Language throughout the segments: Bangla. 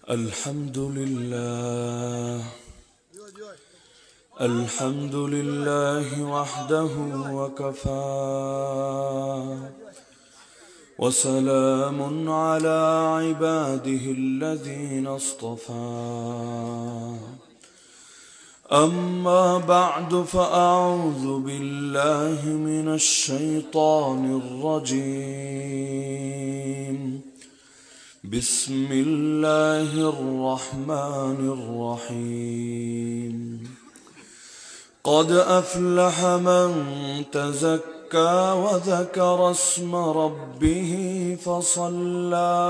الحمد لله الحمد لله وحده وكفى وسلام على عباده الذين اصطفى أما بعد فأعوذ بالله من الشيطان الرجيم بسم الله الرحمن الرحيم قد أفلح من تزكى وذكر اسم ربه فصلى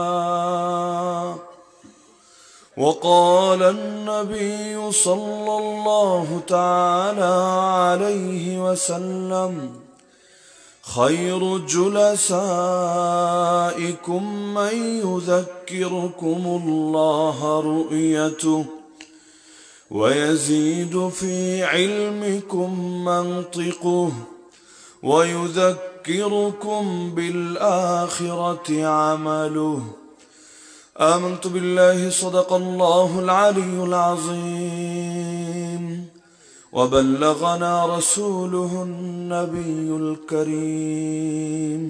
وقال النبي صلى الله تعالى عليه وسلم خير جلسائكم من يذكركم الله رؤيته ويزيد في علمكم منطقه ويذكركم بالآخرة عمله آمنت بالله صدق الله العلي العظيم وبلغنا رسوله النبي الكريم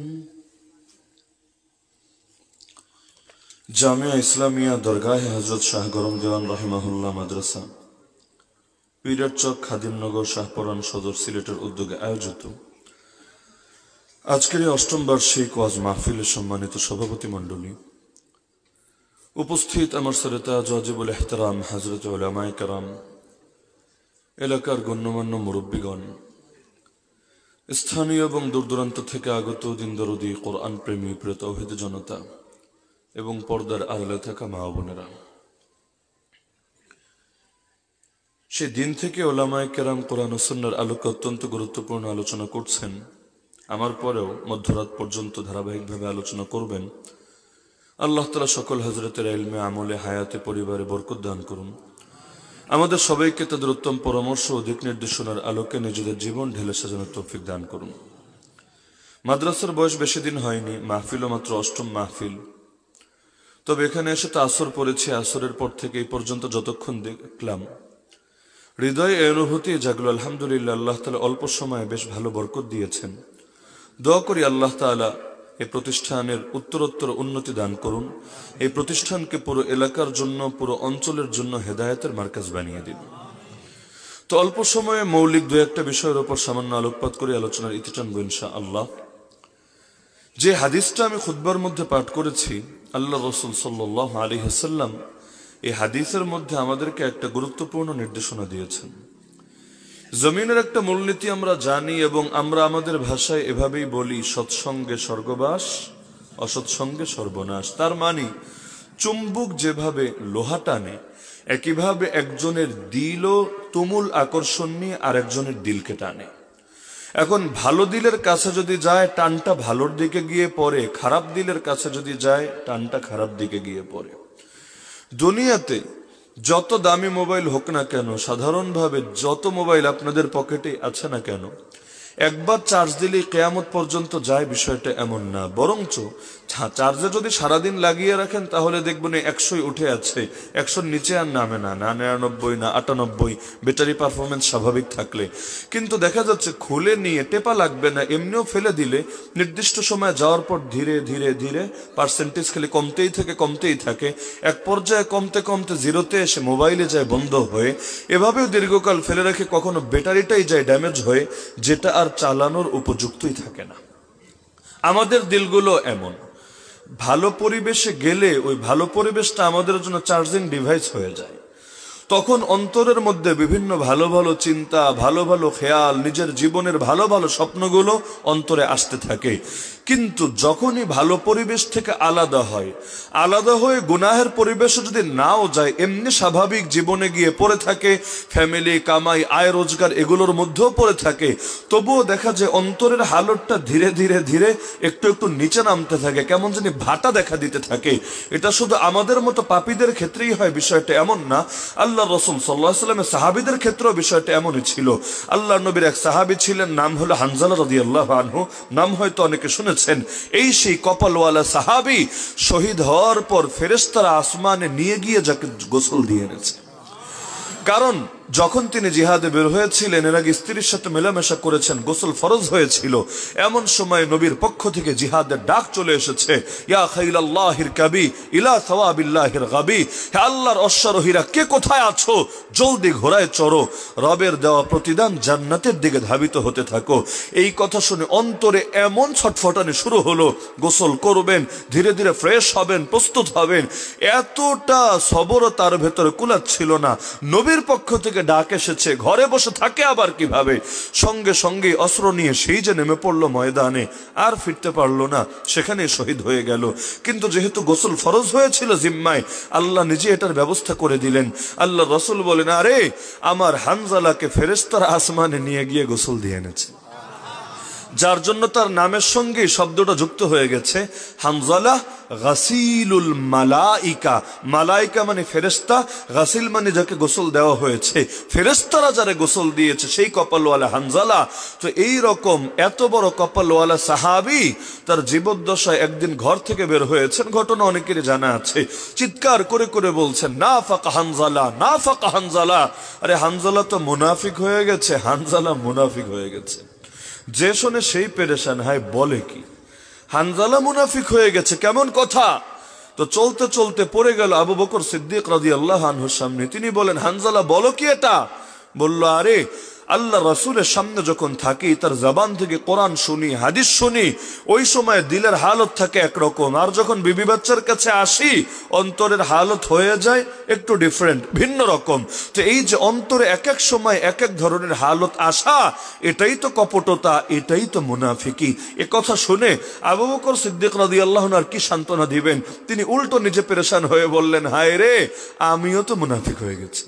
জামিয়া ইসলামিয়া দরগাহে হযরত শাহ গরম দেওয়ান রাহিমাহুল্লাহ মাদ্রাসা পীরচক খাদিমনগর শাহপরান সদর সিলেটের উদ্যোগে আয়োজিত আজকের এই অষ্টম বার্ষিক ওয়াজ মাহফিলের সম্মানিত সভাপতি মণ্ডলী, উপস্থিত আমার সরতাজ ওয়াজিবুল ইহতিরাম হযরত উলামায়ে কেরাম, এলাকার গণ্যমান্য মুরব্বীগণ, স্থানীয় এবং দূরদূরান্ত থেকে আগত দিনদরদি কোরআন প্রেমী প্রিয় তাওহীদ জনতা এবং পর্দার আড়ালে থাকা মা বোনেরা, সেই দিন থেকে উলামায়ে কেরাম কোরআন ও সুন্নাহর আলোকে অত্যন্ত গুরুত্বপূর্ণ আলোচনা করছেন। আমার পরেও মধ্যরাত পর্যন্ত ধারাবাহিকভাবে আলোচনা করবেন। আল্লাহ তাআলা সকল হযরতের ইলমে, আমলে, হায়াতে, পরিবারে বরকত দান করুন। আমাদের সবাইকে তাদের উত্তম পরামর্শ ও দিক নির্দেশনার আলোকে নিজেদের জীবন ঢেলে সাজানোর তৌফিক দান করুন। মাদ্রাসার বয়স বেশি দিন হয়নি, মাহফিলও মাত্র অষ্টম মাহফিল। তবে এখানে এসে তো আসর পড়েছে। আসরের পর থেকে এই পর্যন্ত যতক্ষণ দেখলাম, হৃদয়ে এই অনুভূতি জাগলো, আলহামদুলিল্লাহ, আল্লাহ তাআলা অল্প সময়ে বেশ ভালো বরকত দিয়েছেন। দোয়া করি আল্লাহ তাআলা এই প্রতিষ্ঠানের উত্তরোত্তর উন্নতি দান করুন। এই প্রতিষ্ঠানকে পুরো এলাকার জন্য, পুরো অঞ্চলের জন্য হেদায়েতের মার্কাজ বানিয়ে দিন। তো অল্প সময়ে মৌলিক দু একটা বিষয়ের উপর সামান্য আলোকপাত করে আলোচনার ইতি টানবো ইনশাআল্লাহ। যে হাদিসটা আমি খুতবার মধ্যে পাঠ করেছি, আল্লাহ রাসূল সাল্লাল্লাহু আলাইহি ওয়াসাল্লাম এই হাদিসের মধ্যে আমাদেরকে একটা গুরুত্বপূর্ণ নির্দেশনা দিয়েছেন। জমিনের একটা মূলনীতি আমরা জানি এবং আমরা আমাদের ভাষায় এভাবেই বলি, সৎসঙ্গে স্বর্গবাস, অসৎসঙ্গে সর্বনাশ। তার মানে চুম্বক যেভাবে লোহা টানে, একইভাবে একজনের দিলও তুমুল আকর্ষণ নিয়ে আর একজনের দিলকে টানে। এখন ভালো দিলের কাছে যদি যায়, টানটা ভালোর দিকে গিয়ে পড়ে। খারাপ দিলের কাছে যদি যায়, টানটা খারাপ দিকে গিয়ে পড়ে। দুনিয়াতে যত দামি মোবাইল হোক না কেন, সাধারণভাবে যত মোবাইল আপনাদের পকেটে আছে না কেন, একবার চার্জ দিলেই কিয়ামত পর্যন্ত যায়, বিষয়টা এমন না। বরঞ্চ চার্জে যদি সারাদিন লাগিয়ে রাখেন তাহলে দেখবেন 100 উঠে আছে, 100-র নিচে আর নামে না, না 99 না 98, ব্যাটারি পারফরমেন্স স্বাভাবিক থাকলে। কিন্তু দেখা যাচ্ছে খুলে নিয়ে টেপা লাগবে না, এমনিও ফেলে দিলে নির্দিষ্ট সময় যাওয়ার পর ধীরে ধীরে ধীরে পার্সেন্টেজ খালি কমতেই থাকে। এক পর্যায়ে কমতে কমতে জিরোতে এসে মোবাইলে যায় বন্ধ হয়ে। এভাবেও দীর্ঘকাল ফেলে রেখে কখনো ব্যাটারিটাই যায় ড্যামেজ হয়ে, যেটা আর চালানোর উপযুক্তই থাকে না। আমাদের দিলগুলো এমন, ভালো পরিবেশে গেলে ওই ভালো পরিবেশটা আমাদের জন্য চার্জিং ডিভাইস হয়ে যায়। তখন অন্তরের মধ্যে বিভিন্ন ভালো ভালো চিন্তা, ভালো ভালো খেয়াল, নিজের জীবনের ভালো ভালো স্বপ্নগুলো অন্তরে আসতে থাকে। কিন্তু যখনই ভালো পরিবেশ থেকে আলাদা হয়ে গুনাহের পরিবেশে যদি নাও যায়, এমনি স্বাভাবিক জীবনে গিয়ে পড়ে থাকে, ফ্যামিলি, কামাই, আয় রোজগার এগুলোর মধ্যেও পড়ে থাকে, তবুও দেখা যায় অন্তরের হালতটা ধীরে ধীরে ধীরে একটু একটু নিচে নামতে থাকে, কেমন জানি ভাটা দেখা দিতে থাকে। এটা শুধু আমাদের মতো পাপীদের ক্ষেত্রেই হয়, বিষয়টা এমন না। আল্লাহ রাসূল সাল্লাল্লাহু আলাইহি ওয়াসাল্লামের সাহাবীদের ক্ষেত্রেও বিষয়টা এমনই ছিল। আল্লাহর নবীর এক সাহাবী ছিলেন, নাম হলো হানজালা রাদিয়াল্লাহু আনহু। নাম হয়তো অনেকে শুনেছেন। এসেছেন। এই সেই কপালওয়ালা সাহাবী শহীদ হওয়ার পর ফেরেশতারা আসমানে নিয়ে গিয়ে যাকে গোসল দিয়ে এনেছে। কারণ যখন তিনি জিহাদে বের হয়েছিলেন, এর আগে স্ত্রীর সাথে মেলামেশা করেছেন, গোসল ফরজ হয়েছিল, এমন সময় নবীর পক্ষ থেকে জিহাদের ডাক চলে এসেছে, ইয়া খাইলাল্লাহির কাবি ইলা সাওয়াবিল্লাহির গাবি, হে আল্লাহর অশ্বারোহীরা কে কোথায় আছো, জলদি ঘোড়ায় চড়ো, রবের দেওয়া প্রতিদান জান্নাতের দিকে ধাবিত হতে থাকো। এই কথা শুনে অন্তরে এমন ছটফটানি শুরু হলো, গোসল করবেন, ধীরে ধীরে ফ্রেশ হবেন, প্রস্তুত হবেন, এতটা সবরও তার ভেতরে কুলাচ্ছিল না। নবীর পক্ষ থেকে ডাক এসেছে, ঘরে বসে থাকে আবার কিভাবে, সঙ্গে সঙ্গে অস্ত্র নিয়ে সেই যে নেমে পড়লো ময়দানে, আর ফিরতে পারলো না, সেখানে শহীদ হয়ে গেল। কিন্তু যেহেতু গোসল ফরজ হয়েছিল জিম্মায়, আল্লাহ নিজে এটার ব্যবস্থা করে দিলেন। আল্লাহ রসুল বলেন, আরে আমার হানজালাকে ফেরেশতারা আসমানে নিয়ে গিয়ে গোসল দিয়ে এনেছে, যার জন্য তার নামের সঙ্গে শব্দটা যুক্ত হয়ে গেছে, হানজালা গাসিলুল মালাইকা। মালাইকা মানে ফেরেশতা, গাসিল মানে যাকে গোসল দেওয়া হয়েছে, ফেরেশতারা যারা গোসল দিয়েছে সেই কপালওয়ালা হানজালা। তো এই রকম এত বড় কপালওয়ালা সাহাবী তার জীবদ্দশায় একদিন ঘর থেকে বের হয়েছেন, ঘটনা অনেকেরই জানা আছে, চিৎকার করে করে বলছেন, নাফাকা হানজালা, নাফাকা হানজালা। আরে হানজালা তো মুনাফিক হয়ে গেছে, হানজালা মুনাফিক হয়ে গেছে। যে শোনে সেই পেরেশান, হায় বলে কি, হানজালা মুনাফিক হয়ে গেছে, কেমন কথা। তো চলতে চলতে পড়ে গেল আবু বকর সিদ্দিক রাদিয়াল্লাহু আনহুর সামনে। তিনি বলেন, হানজালা বলো কি এটা? বলল, আরে আল্লাহ রাসূলের সামনে যখন থাকি, তার জবান থেকে কোরআন শুনি, হাদিস শুনি, ওই সময় দিলের হালত থাকে একরকম, আর যখন বিবি বাচ্চার কাছে আসি অন্তরের হালত হয়ে যায় একটু ডিফারেন্ট, ভিন্ন রকম। তো এই যে অন্তরে এক এক সময় এক এক ধরনের হালত আসা, এটাই তো কপটতা, এটাই তো মুনাফিকি। এ কথা শুনে আবু বকর সিদ্দিক রাদিয়াল্লাহু আনহু আর কি সান্ত্বনা দিবেন, তিনি উল্টো নিজে পেরেশান হয়ে বললেন, হায় রে, আমিও তো মুনাফিক হয়ে গেছি।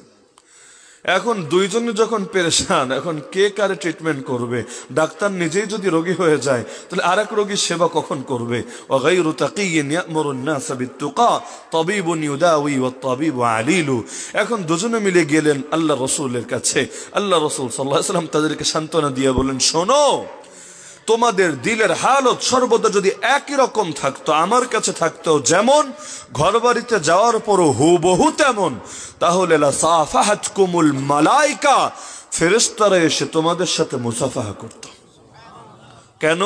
এখন দুইজনে যখন পেরেশান, এখন কে কারে ট্রিটমেন্ট করবে? ডাক্তার নিজেই যদি রোগী হয়ে যায়, তাহলে আরেক রোগীর সেবা কখন করবে? ওয়াগাইরু তাকিয়্যিন ইয়া'মুরুন নাসা বিত-তুকা তাবিবুন ইউদাউই ওয়াত-তাবিবু আলীলু। এখন দুজনে মিলে গেলেন আল্লাহ রাসূলের কাছে। আল্লাহ রাসূল সাল্লাল্লাহু আলাইহি ওয়াসাল্লাম তাদেরকে সান্ত্বনা দিয়ে বলেন, শোনো, তোমাদের দিলের হালত সর্বদা যদি একই রকম থাকতো, আমার কাছে থাকতো যেমন, ঘর বাড়িতে যাওয়ার পরও হুবহু তেমন, তাহলে লা সাফাহাতকুমুল মালাইকা, ফেরেশতারা এসে তোমাদের সাথে মুসাফাহা করত। কেন?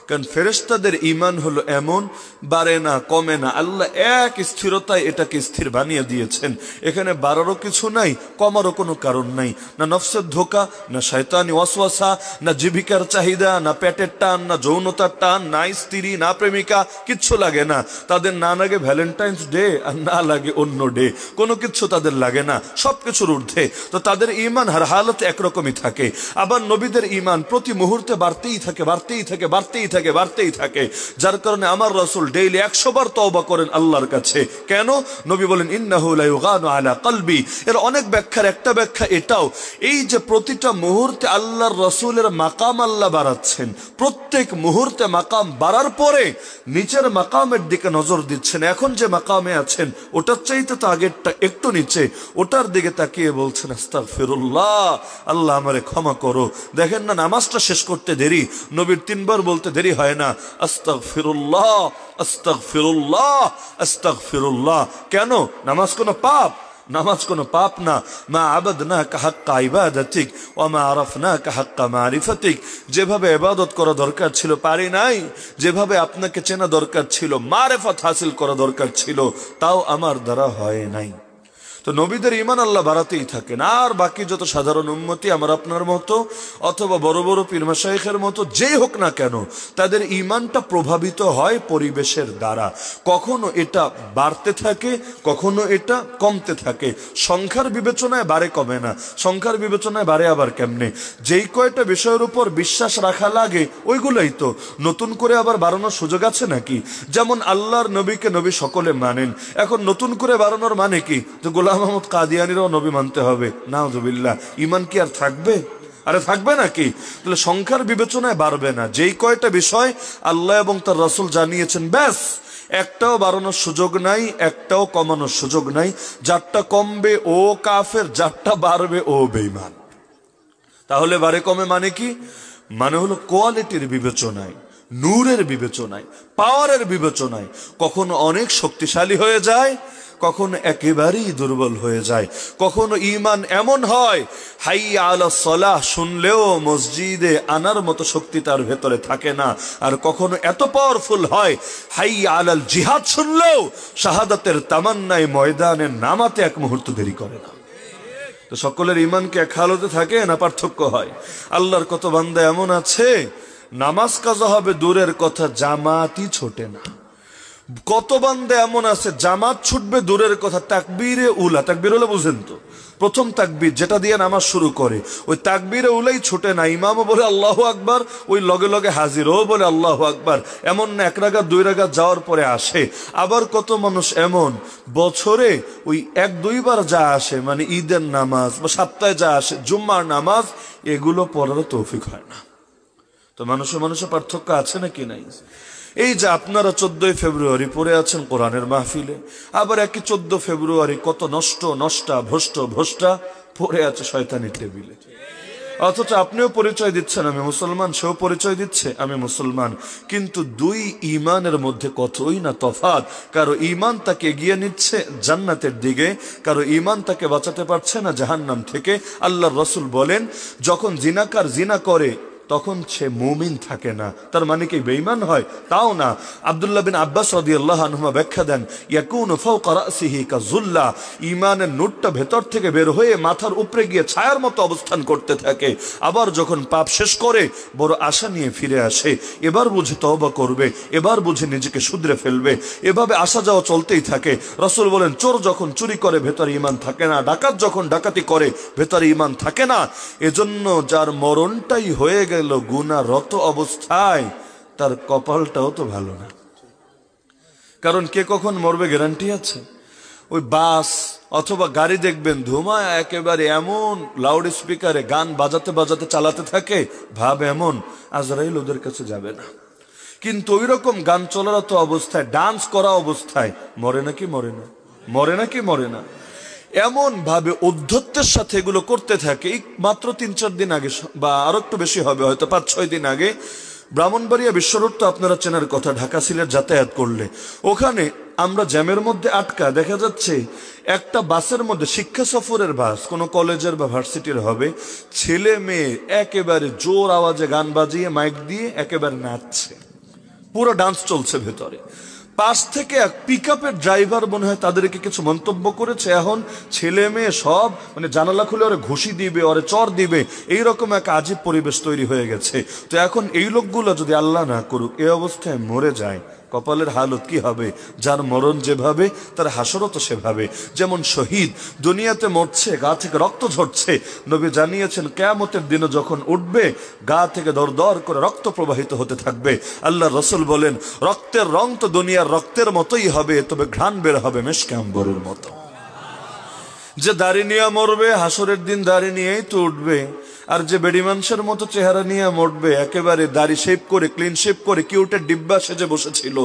কারণ ফেরেশতাদের ঈমান হলো এমন, বাড়ে না কমে না, আল্লাহ এক স্থিরতায় এটাকে স্থির বানিয়ে দিয়েছেন। এখানে বাড়ারও কিছু নাই, কমারও কোনো কারণ নাই, না নফসের ধোঁকা, না শয়তানি ওয়াসওয়াসা, না জীবিকার চাহিদা, না পেটের টান, না যৌনতার টান, না স্ত্রী, না প্রেমিকা, কিচ্ছু লাগে না তাদের। না লাগে ভ্যালেন্টাইন্স ডে আর না লাগে অন্য ডে, কোনো কিছু তাদের লাগে না, সবকিছুর ঊর্ধ্বে। তো তাদের ঈমান হার হালতে একরকমই থাকে। আবার নবীদের ঈমান প্রতি মুহূর্তে বাড়তেই থাকে, বাড়তেই থাকে, বাড়তেই থাকে, বাড়তেই থাকে। যার কারণে আমার রাসূল ডেইলি 100 বার তওবা করেন আল্লাহর কাছে। কেন? নবী বলেন, ইন্নাহু লা ইউগানু আলা কলবি। এর অনেক ব্যাখ্যার একটা ব্যাখ্যা এটাও, এই যে প্রতিটা মুহূর্তে আল্লাহর রাসূলের মাকাম আল্লাহ বাড়াচ্ছেন, প্রত্যেক মুহূর্তে মাকাম বাড়ার পরে নিচের মাকামের দিকে নজর দিচ্ছেন। এখন যে মাকামে আছেন ওটার চাইতে তো আগেরটা একটু নিচে, ওটার দিকে তাকিয়ে বলছেন, আস্তাগফিরুল্লাহ, আল্লাহ আমারে ক্ষমা করো। দেখেন না, নামাজটা শেষ করতে দেরি, নবীর 3 বার বলতে দেরি হয় না, আস্তাগফিরুল্লাহ, আস্তাগফিরুল্লাহ, আস্তাগফিরুল্লাহ। কেন? নামাজ কোনো পাপ? নামাজ কোনো পাপ না। মা আবাদনাকা হাক্কা ইবাদাতিক ওয়া মা আরাফনাকা হাক্কা মারিফাতিক। যেভাবে ইবাদত করা দরকার ছিল পারি নাই, যেভাবে আপনাকে চেনা দরকার ছিল, মারিফাত হাসিল করা দরকার ছিল, তাও আমার দ্বারা হয় নাই। তো নবীদের ঈমান আল্লাহ বাড়াতেই থাকেন। আর বাকি যত সাধারণ উম্মতি আমার আপনার মতো অথবা বড় বড় পীর মাশায়েখের মতো যেই হোক না কেন, তাদের ঈমানটা প্রভাবিত হয় পরিবেশের দ্বারা। কখনো এটা বাড়তে থাকে, কখনো এটা কমতে থাকে। সংখ্যার বিবেচনায় বাড়ে কমে না, সংখ্যার বিবেচনায় বাড়ে আবার কেমনে? যেই কয়টা বিষয়ের উপর বিশ্বাস রাখা লাগে ওইগুলোই তো, নতুন করে আবার বাড়ানোর সুযোগ আছে নাকি? যেমন আল্লাহর নবীকে নবী সকলে মানেন, এখন নতুন করে বাড়ানোর মানে কি যে গোলাম মোহাম্মদ কাদিয়ানীরাও নবী মানতে হবে? নাউযুবিল্লাহ। ঈমান কি আর থাকবে? আরে থাকবে নাকি? তাহলে সংখ্যার বিবেচনায় বাড়বে না। যেই কয়টা বিষয় আল্লাহ এবং তার রাসূল জানিয়েছেন, ব্যাস, একটাও বাড়ানোর সুযোগ নাই, একটাও কমানোর সুযোগ নাই। যারটা কমবে ও কাফের, যারটা বাড়বে ও বেঈমান। তাহলে বাড়ে কমে মানে কি? মানে হলো কোয়ালিটির বিবেচনায়, নূরের বিবেচনায়, পাওয়ারের বিবেচনায় কখনো অনেক শক্তিশালী হয়ে যায়, কখনো একেবারেই দুর্বল হয়ে যায়। কখনো ঈমান এমন হয় হাইয়া আলাস সালাহ শুনলেও মসজিদে আনার মতো শক্তি তার ভেতরে থাকে না। আর কখনো এত পাওয়ারফুল হয় হাইয়া আলাল জিহাদ শুনলেও শাহাদাতের তামান্নায় ময়দানে নামাতে এক মুহূর্ত দেরি করে না। তো সকলের ঈমান কি এক হালতে থাকে না পার্থক্য হয়? আল্লাহর কত বান্দা এমন আছে নামাজ কাজা হবে দূরের কথা, জামাতই ছোটে না। কত বান্দা এমন আছে জামাত ছুটবে দূরের কথা, তাকবীরে উলা, তাকবীর উলা বুঝেন তো, প্রথম তাকবীর যেটা দিয়ে নামাজ শুরু করে, ওই তাকবীরে উলাই ছুটে না। ইমামও বলে আল্লাহু আকবার, ওই লগে লগে হাজিরও বলে আল্লাহু আকবার। এমন না এক রাকাত দুই রাকাত যাওয়ার পরে আসে। আবার কত মানুষ এমন বছরে ওই এক দুইবার যা আসে, মানে ঈদের নামাজ বা সপ্তাহে যা আসে জুম্মার নামাজ, এগুলো পড়ার তৌফিক হয় না। তো মানুষের পার্থক্য আছে নাকি নাই? এই যে আপনারা 14 ফেব্রুয়ারি পড়ে আছেন কোরআনের মাহফিলে, আবার একই 14 ফেব্রুয়ারি কত নষ্টা ভ্রষ্টা পড়ে আছে শয়তানের টেবিলে। অথচ আপনিও পরিচয় দিচ্ছেন আমি মুসলমান, সেও পরিচয় দিচ্ছে আমি মুসলমান, কিন্তু দুই ঈমানের মধ্যে কতই না তফাৎ। কারো ঈমান তাকে এগিয়ে নিচ্ছে জান্নাতের দিকে, কারো ঈমান তাকে বাঁচাতে পারছে না জাহান্নাম থেকে। আল্লাহর রাসূল বলেন, যখন জিনাকার জিনা করে তখন সে মুমিন থাকে না, তার মানে কি বেঈমান হয়? তাও না। আব্দুল্লাহ বিন আব্বাস রাদিয়াল্লাহু আনহুমা ব্যাখ্যা দেন, ইয়াকুনু ফাওকা রাসিহি কাযুল্লা, ঈমানের নূরটা ভেতর থেকে বের হয়ে মাথার উপরে গিয়ে ছায়ার মতো অবস্থান করতে থাকে। আবার যখন পাপ শেষ করে বড় আশা নিয়ে ফিরে আসে, এবার বুঝে তওবা করবে, এবার বুঝে নিজেকে শুধরে ফেলবে, এভাবে আসা যাওয়া চলতেই থাকে। রাসূল বলেন, চোর যখন চুরি করে ভেতরে ঈমান থাকে না, ডাকাত যখন ডাকাতি করে ভেতরে ঈমান থাকে না। এজন্য যার মরণটাই হয়ে গেল গুনাহরত অবস্থায়, তার কপালটাও তো ভালো না। কারণ কে কখন মরবে গ্যারান্টি আছে? ওই বাস অথবা গাড়ি দেখবেন ধুমায় একেবারে এমন লাউড স্পিকারে গান বাজাতে বাজাতে চালাতে থাকে, ভাব এমন আজরাইল ওদের কাছে যাবে না। কিন্তু ওই রকম গান চলারত অবস্থায়, ডান্স করা অবস্থায় মরে নাকি মরে না? মরে নাকি মরে না? এমন ভাবে উদ্ধত্তের সাথে এগুলো করতে থাকে। মাত্র 3-4 দিন আগে, বা আরো একটু বেশি হবে হয়তো 5-6 দিন আগে, ব্রাহ্মণবাড়িয়া বিশ্ব রোড তো আপনারা চেনার কথা, ঢাকা সিলেট যাতায়াত করলে ওখানে আমরা জ্যামের মধ্যে আটকা, দেখা যাচ্ছে একটা বাসের মধ্যে, শিক্ষা সফরের বাস, কোনো কলেজের বা ভার্সিটির হবে, ছেলে মেয়ে একেবারে জোর আওয়াজে গান বাজিয়ে মাইক দিয়ে একেবারে নাচছে, পুরো ডান্স চলছে ভেতরে। পাশ থেকে এক পিকআপের ড্রাইভার মনে হয় তাদেরকে কিছু মন্তব্য করেছে। এখন ছেলে মেয়ে সব মানে জানালা খুলে ওরে ঘুষি দিবে, ওরে চর দিবে, এইরকম এক আজীব পরিবেশ তৈরি হয়ে গেছে। তো এখন এই লোকগুলো যদি আল্লাহ না করুক এই অবস্থায় মরে যায়, কপালের হালত কি হবে? যার মরণ যেভাবে তার হাসরও তো সেভাবে। যেমন শহীদ দুনিয়াতে মরছে, গা থেকে রক্ত ঝরছে, নবী জানিয়েছেন কিয়ামতের দিনে যখন উঠবে গা থেকে দরদর করে রক্ত প্রবাহিত হতে থাকবে। আল্লাহ রাসূল বলেন, রক্তের রং তো দুনিয়ার রক্তের মতোই হবে, তবে ঘ্রাণ বের হবে মেশকে আম্বরের মতো। যে দাড়ি নিয়ে মরবে হাসরের দিন দাড়ি নিয়েই তো উঠবে, আর যে বেড়ি মানুষের মতো চেহারা নিয়ে মরবে, একেবারে দাড়ি শেভ করে ক্লিন শেভ করে কিউটের ডিব্বা সেজে বসেছিল,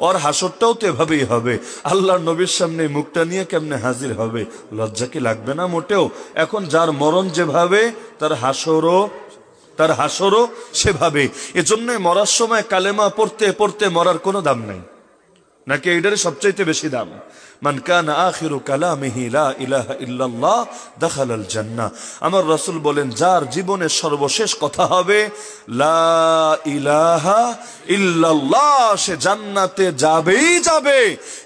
ওর হাসরটাও তো এভাবেই হবে। আল্লাহর নবীর সামনে মুখটা নিয়ে কেমনে হাজির হবে? লজ্জা কি লাগবে না মোটেও? এখন যার মরণ যেভাবে তার হাসরও সেভাবে। এজন্যই মরার সময় কালেমা পড়তে পড়তে মরার কোনো দাম নাই, নাকি এইটারে সবচাইতে বেশি দাম? মান কানা আখিরু কালামিহি লা ইলাহা ইল্লাল্লাহ দাখালাল জান্নাহ। আমার রাসূল বলেন, যার জীবনের সর্বশেষ কথা হবে লা ইলাহা ইল্লাল্লাহ, সে জান্নাতে যাবেই যাবে।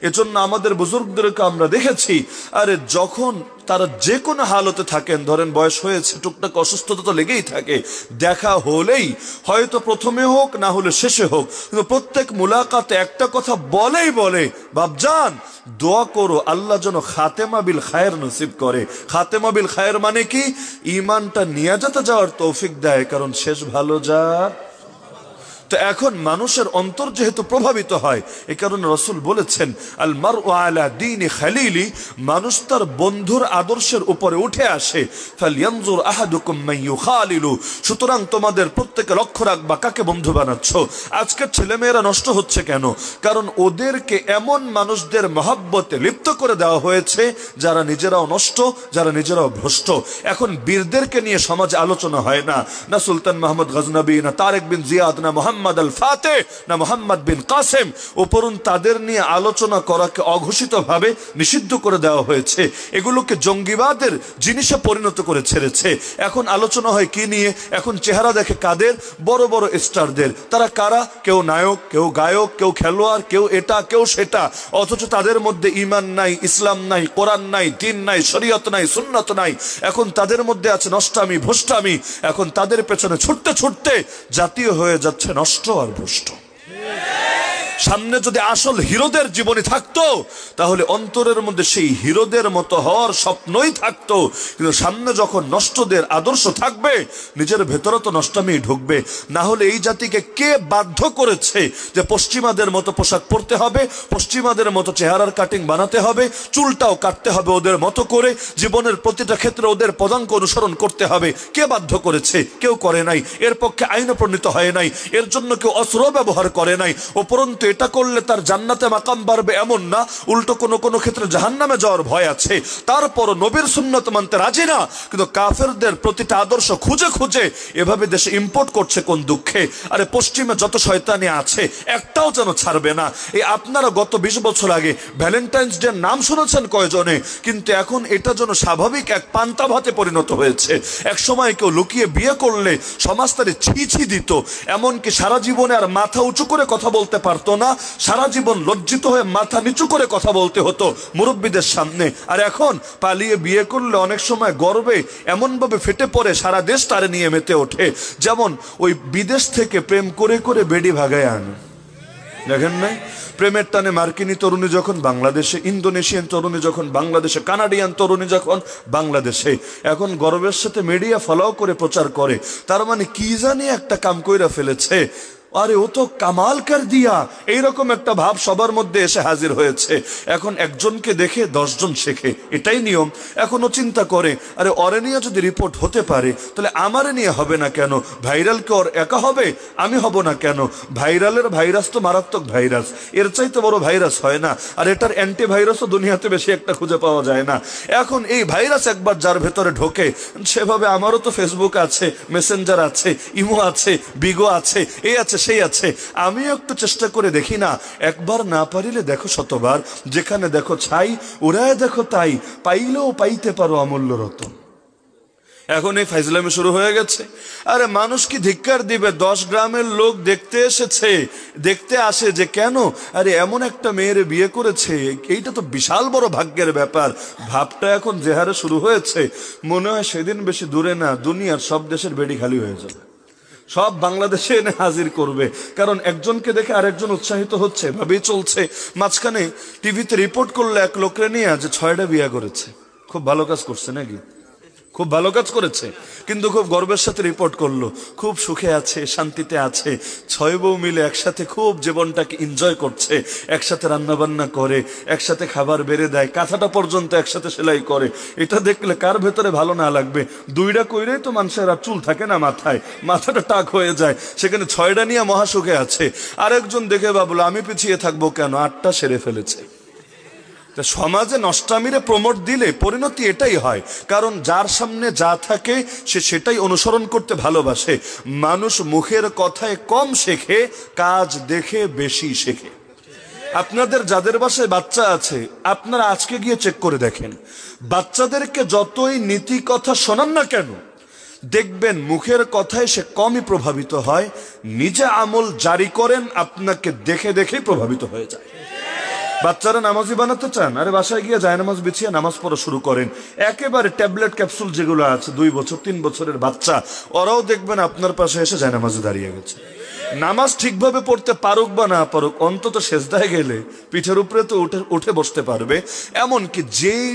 এজন্য আমাদের বুজুর্গদেরকে আমরা দেখেছি, আরে যখন তারা যে কোনো হালতে থাকেন, ধরেন বয়স হয়েছে, টুকটাক অসুস্থতা তো লেগেই থাকে, দেখা হলেই হয়তো প্রথমে হোক না হলে শেষে হোক, কিন্তু প্রত্যেক মুলাকাতে একটা কথা বলে, বাপজান দোয়া করো আল্লাহ যেন খাতেমা বিল খায়ের নসিব করে। খাতেমা বিল খায়ের মানে কি? ঈমানটা নিয়ে যেতে যাওয়ার তৌফিক দেয়, কারণ শেষ ভালো যার। তো এখন মানুষের অন্তর যেহেতু প্রভাবিত হয়, এই কারণে রাসূল বলেছেন, আল মারউ আলা দীনি খালিলি, মানুষ তার বন্ধুর আদর্শের উপরে উঠে আসে। ফালইয়ানজুর আহাদুকুম মান ইউখালিলু, সুতরাং তোমাদের প্রত্যেকে লক্ষ্য রাখবা কাকে বন্ধু বানাচ্ছ। আজকের ছেলেমেয়েরা নষ্ট হচ্ছে কেন? কারণ ওদেরকে এমন মানুষদের মহব্বতে লিপ্ত করে দেওয়া হয়েছে যারা নিজেরাও নষ্ট, যারা নিজেরাও ভ্রষ্ট। এখন বীরদেরকে নিয়ে সমাজে আলোচনা হয় না, না সুলতান মাহমুদ গজনবী, না তারেক বিন জিয়াদ, না মোহাম্মদ মুহাম্মদ আল ফাতেহ না মুহাম্মদ বিন কাসেম, উপরুন তাদের নিয়ে আলোচনা করাকে অঘোষিতভাবে নিষিদ্ধ করে দেওয়া হয়েছে। এগুলোকে জঙ্গিবাদের জিনিসে পরিণত করে ছেড়েছে। এখন আলোচনা হয় কি নিয়ে? এখন চেহারা দেখে কাদের? বড় বড় স্টারদের। তারা কারা? কেউ নায়ক, কেউ গায়ক, কেউ খেলোয়াড়, কেউ এটা কেউ সেটা, অথচ তাদের মধ্যে ঈমান নাই, ইসলাম নাই, কোরআন নাই, দ্বীন নাই, শরীয়ত নাই, সুন্নাত নাই। এখন তাদের মধ্যে আছে নষ্টামি, ভ্রষ্টামি। এখন তাদের পেছনে ছুটতে ছুটতে জাতীয় হয়ে যাচ্ছে নষ্ট আর ভ্রষ্ট। সামনে যদি আসল হিরোদের জীবনী থাকতো তাহলে অন্তরের মধ্যে সেই হিরোদের মতো হওয়ার স্বপ্নই থাকতো। কিন্তু সামনে যখন নষ্টদের আদর্শ থাকবে, নিজের ভেতরে তো নষ্টমি ঢুকবে। না হলে এই জাতিকে কে বাধ্য করেছে যে পশ্চিমাদের মতো পোশাক পরতে হবে, পশ্চিমাদের মতো চেহারার কাটিং বানাতে হবে, চুলটাও কাটতে হবে ওদের মতো করে, জীবনের প্রতিটা ক্ষেত্রে ওদের পদাঙ্ক অনুসরণ করতে হবে? কে বাধ্য করেছে? কেউ করে নাই। এর পক্ষে আইন প্রণীত হয় নাই, এর জন্য কেউ অস্ত্র ব্যবহার করে নাই। উপরন্তু এটা করলে তার জান্নাতে মাকাম বাড়বে এমন না, উল্টো কোনো ক্ষেত্রে জাহান্নামে যাওয়ার ভয় আছে। তারপর নবীর সুন্নত মানতে রাজি না, কিন্তু কাফেরদের প্রতিটা আদর্শ খুঁজে খুঁজে এভাবে দেশে ইম্পোর্ট করছে। কোন দুঃখে! আরে পশ্চিমে যত শয়তানি আছে একটাও যেন ছাড়বে না। এই আপনারা গত 20 বছর আগে ভ্যালেন্টাইন্স ডে নাম শুনেছেন কয়জনে? কিন্তু এখন এটা যেন স্বাভাবিক এক পান্তা ভাতে পরিণত হয়েছে। এক সময় কেউ লুকিয়ে বিয়ে করলে সমাজ তারে ছি ছি দিত, এমনকি সারা জীবনে আর মাথা উঁচু করে কথা বলতে পারতো না, সারা জীবন লজ্জিত হয়ে মাথা নিচু করে কথা বলতে হতো মুরব্বীদের সামনে। আর এখন পালিয়ে বিয়ে করলে অনেক সময় গর্বে এমন ভাবে ফেটে পড়ে সারা দেশ তারে নিয়ে মেতে ওঠে। যেমন ওই বিদেশ থেকে প্রেম করে করে বেডি ভাগায় আনে, দেখেন নাই? প্রেমের টানে মার্কিনী তরুণী যখন বাংলাদেশে, ইন্দোনেশিয়ান তরুণী যখন বাংলাদেশে, কানাডিয়ান তরুণী যখন বাংলাদেশে, এখন গর্বের সাথে মিডিয়া ফলো করে প্রচার করে। তার মানে কি জানি একটা কাম কইরা ফেলেছে। আরে ও তো কামাল কর দিয়া, এইরকম একটা ভাব সবার মধ্যে এসে হাজির হয়েছে। এখন একজনকে দেখে 10 জন শেখে, এটাই নিয়ম। এখনো চিন্তা করে, আরে ওরে নিয়ে যদি রিপোর্ট হতে পারে তাহলে আমারে নিয়ে হবে না কেন? ভাইরাল কে ওর একা হবে, আমি হব না কেন? ভাইরালের ভাইরাস তো মারাত্মক ভাইরাস, এর চাইতে বড় ভাইরাস হয় না। আর এটার অ্যান্টিভাইরাসও দুনিয়াতে বেশি একটা খুঁজে পাওয়া যায় না। এখন এই ভাইরাস একবার যার ভেতরে ঢোকে, সেভাবে আমারও তো ফেসবুক আছে, মেসেঞ্জার আছে, ইমো আছে, বিগো আছে, এই আছে সেই আছে। আমিও একটু চেষ্টা করে দেখি না? একবার না পারিলে দেখো শতবার, যেখানে দেখো ছাই ওরায় দেখো তাই, পাইলেও পাইতে পারো অমূল্য রতন। এখন এই ফাইজলামি শুরু হয়ে গেছে। আরে মানুষ কি ধিক্কার দিবে? 10 গ্রামের লোক দেখতে এসেছে, দেখতে আসে যে কেন, আরে এমন একটা মেয়ের বিয়ে করেছে, এইটা তো বিশাল বড় ভাগ্যের ব্যাপার। ভাবটা এখন যে হারে শুরু হয়েছে, মনে হয় সেদিন বেশি দূরে না, দুনিয়ার সব দেশের বেডি খালি হয়ে যাবে, সব বাংলাদেশে এনে হাজির করবে। কারণ একজনকে দেখে আরেকজন উৎসাহিত হচ্ছে, ভাবেই চলছে। মাঝখানে টিভিতে রিপোর্ট করলো এক লোকরে নিয়ে যে 6টা বিয়ে করেছে। খুব ভালো কাজ করছে নাকি? খুব ভালো কাজ করেছে, কিন্তু খুব গর্বের সাথে রিপোর্ট করলো খুব সুখে আছে, শান্তিতে আছে, 6 বউ মিলে একসাথে খুব জীবনটাকে এনজয় করছে, একসাথে রান্না বান্না করে, একসাথে খাবার বেড়ে দেয়, কাঁথাটা পর্যন্ত একসাথে সেলাই করে। এটা দেখলে কার ভেতরে ভালো না লাগবে? 2টা কইরেই তো মানুষের আর চুল থাকে না মাথায়, মাথাটা টাক হয়ে যায়, সেখানে 6টা নিয়ে মহাসুখে আছে। আরেকজন দেখে ভাবলো আমি পিছিয়ে থাকবো কেন, 8টা সেরে ফেলেছে। সমাজে নষ্টামিরে প্রমোট দিলে পরিণতি এটাই হয়, কারণ যার সামনে যা থাকে সে সেটাই অনুসরণ করতে ভালোবাসে। মানুষ মুখের কথায় কম শেখে, কাজ দেখে বেশি শেখে। আপনাদের যাদের বাসায় বাচ্চা আছে, আপনারা আজকে গিয়ে চেক করে দেখেন, বাচ্চাদেরকে যতই নীতি কথা শোনান না কেন, দেখবেন মুখের কথায় সে কমই প্রভাবিত হয়। নিজে আমল জারি করেন, আপনাকে দেখে দেখেই প্রভাবিত হয়ে যায়। বাচ্চারা নামাজি বানাতে চান, আরে বাসায় গিয়ে জায়নামাজ বিছিয়ে নামাজ পড়া শুরু করেন। একেবারে ট্যাবলেট ক্যাপসুল যেগুলো আছে, 2 বছর 3 বছরের বাচ্চা, ওরাও দেখবেন আপনার পাশে এসে জায়নামাজে দাঁড়িয়ে গেছে। নামাজ ঠিকভাবে পড়তে পারুক বা না পারুক, অন্তত সেজদায় গেলে পিঠের উপরে তো উঠে বসতে পারবে। এমনকি যেই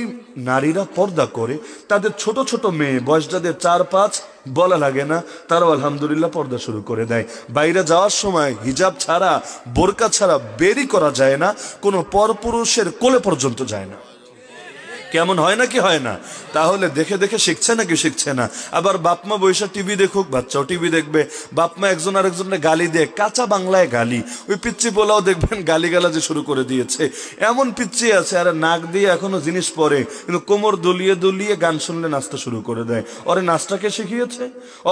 নারীরা পর্দা করে, তাদের ছোট ছোট মেয়ে, বয়স যাদের 4-5 বলা লাগে না, তারাও আলহামদুলিল্লাহ পর্দা শুরু করে দেয়। বাইরে যাওয়ার সময় হিজাব ছাড়া, বোরকা ছাড়া বেরই করা যায় না, কোনো পরপুরুষের কোলে পর্যন্ত যায় না। কেমন হয় নাকি হয় না? তাহলে দেখে দেখে শিখছে নাকি শিখছে না? আবার বাপমা বৈশা টিভি দেখুক, বাচ্চাও টিভি দেখবে। বাপমা একজন আরেকজনকে গালি দেয়, কাঁচা বাংলায় গালি। ওই পিচ্চি পোলাও দেখবেন গালিগালাজে শুরু করে দিয়েছে। এমন পিচ্চি আছে, আর নাক দিয়ে এখনো জিনিস পরে, কিন্তু কোমর দুলিয়ে দুলিয়ে গান শুনলে নাচতে শুরু করে দেয়। ওরে নাচটাকে শিখিয়েছে,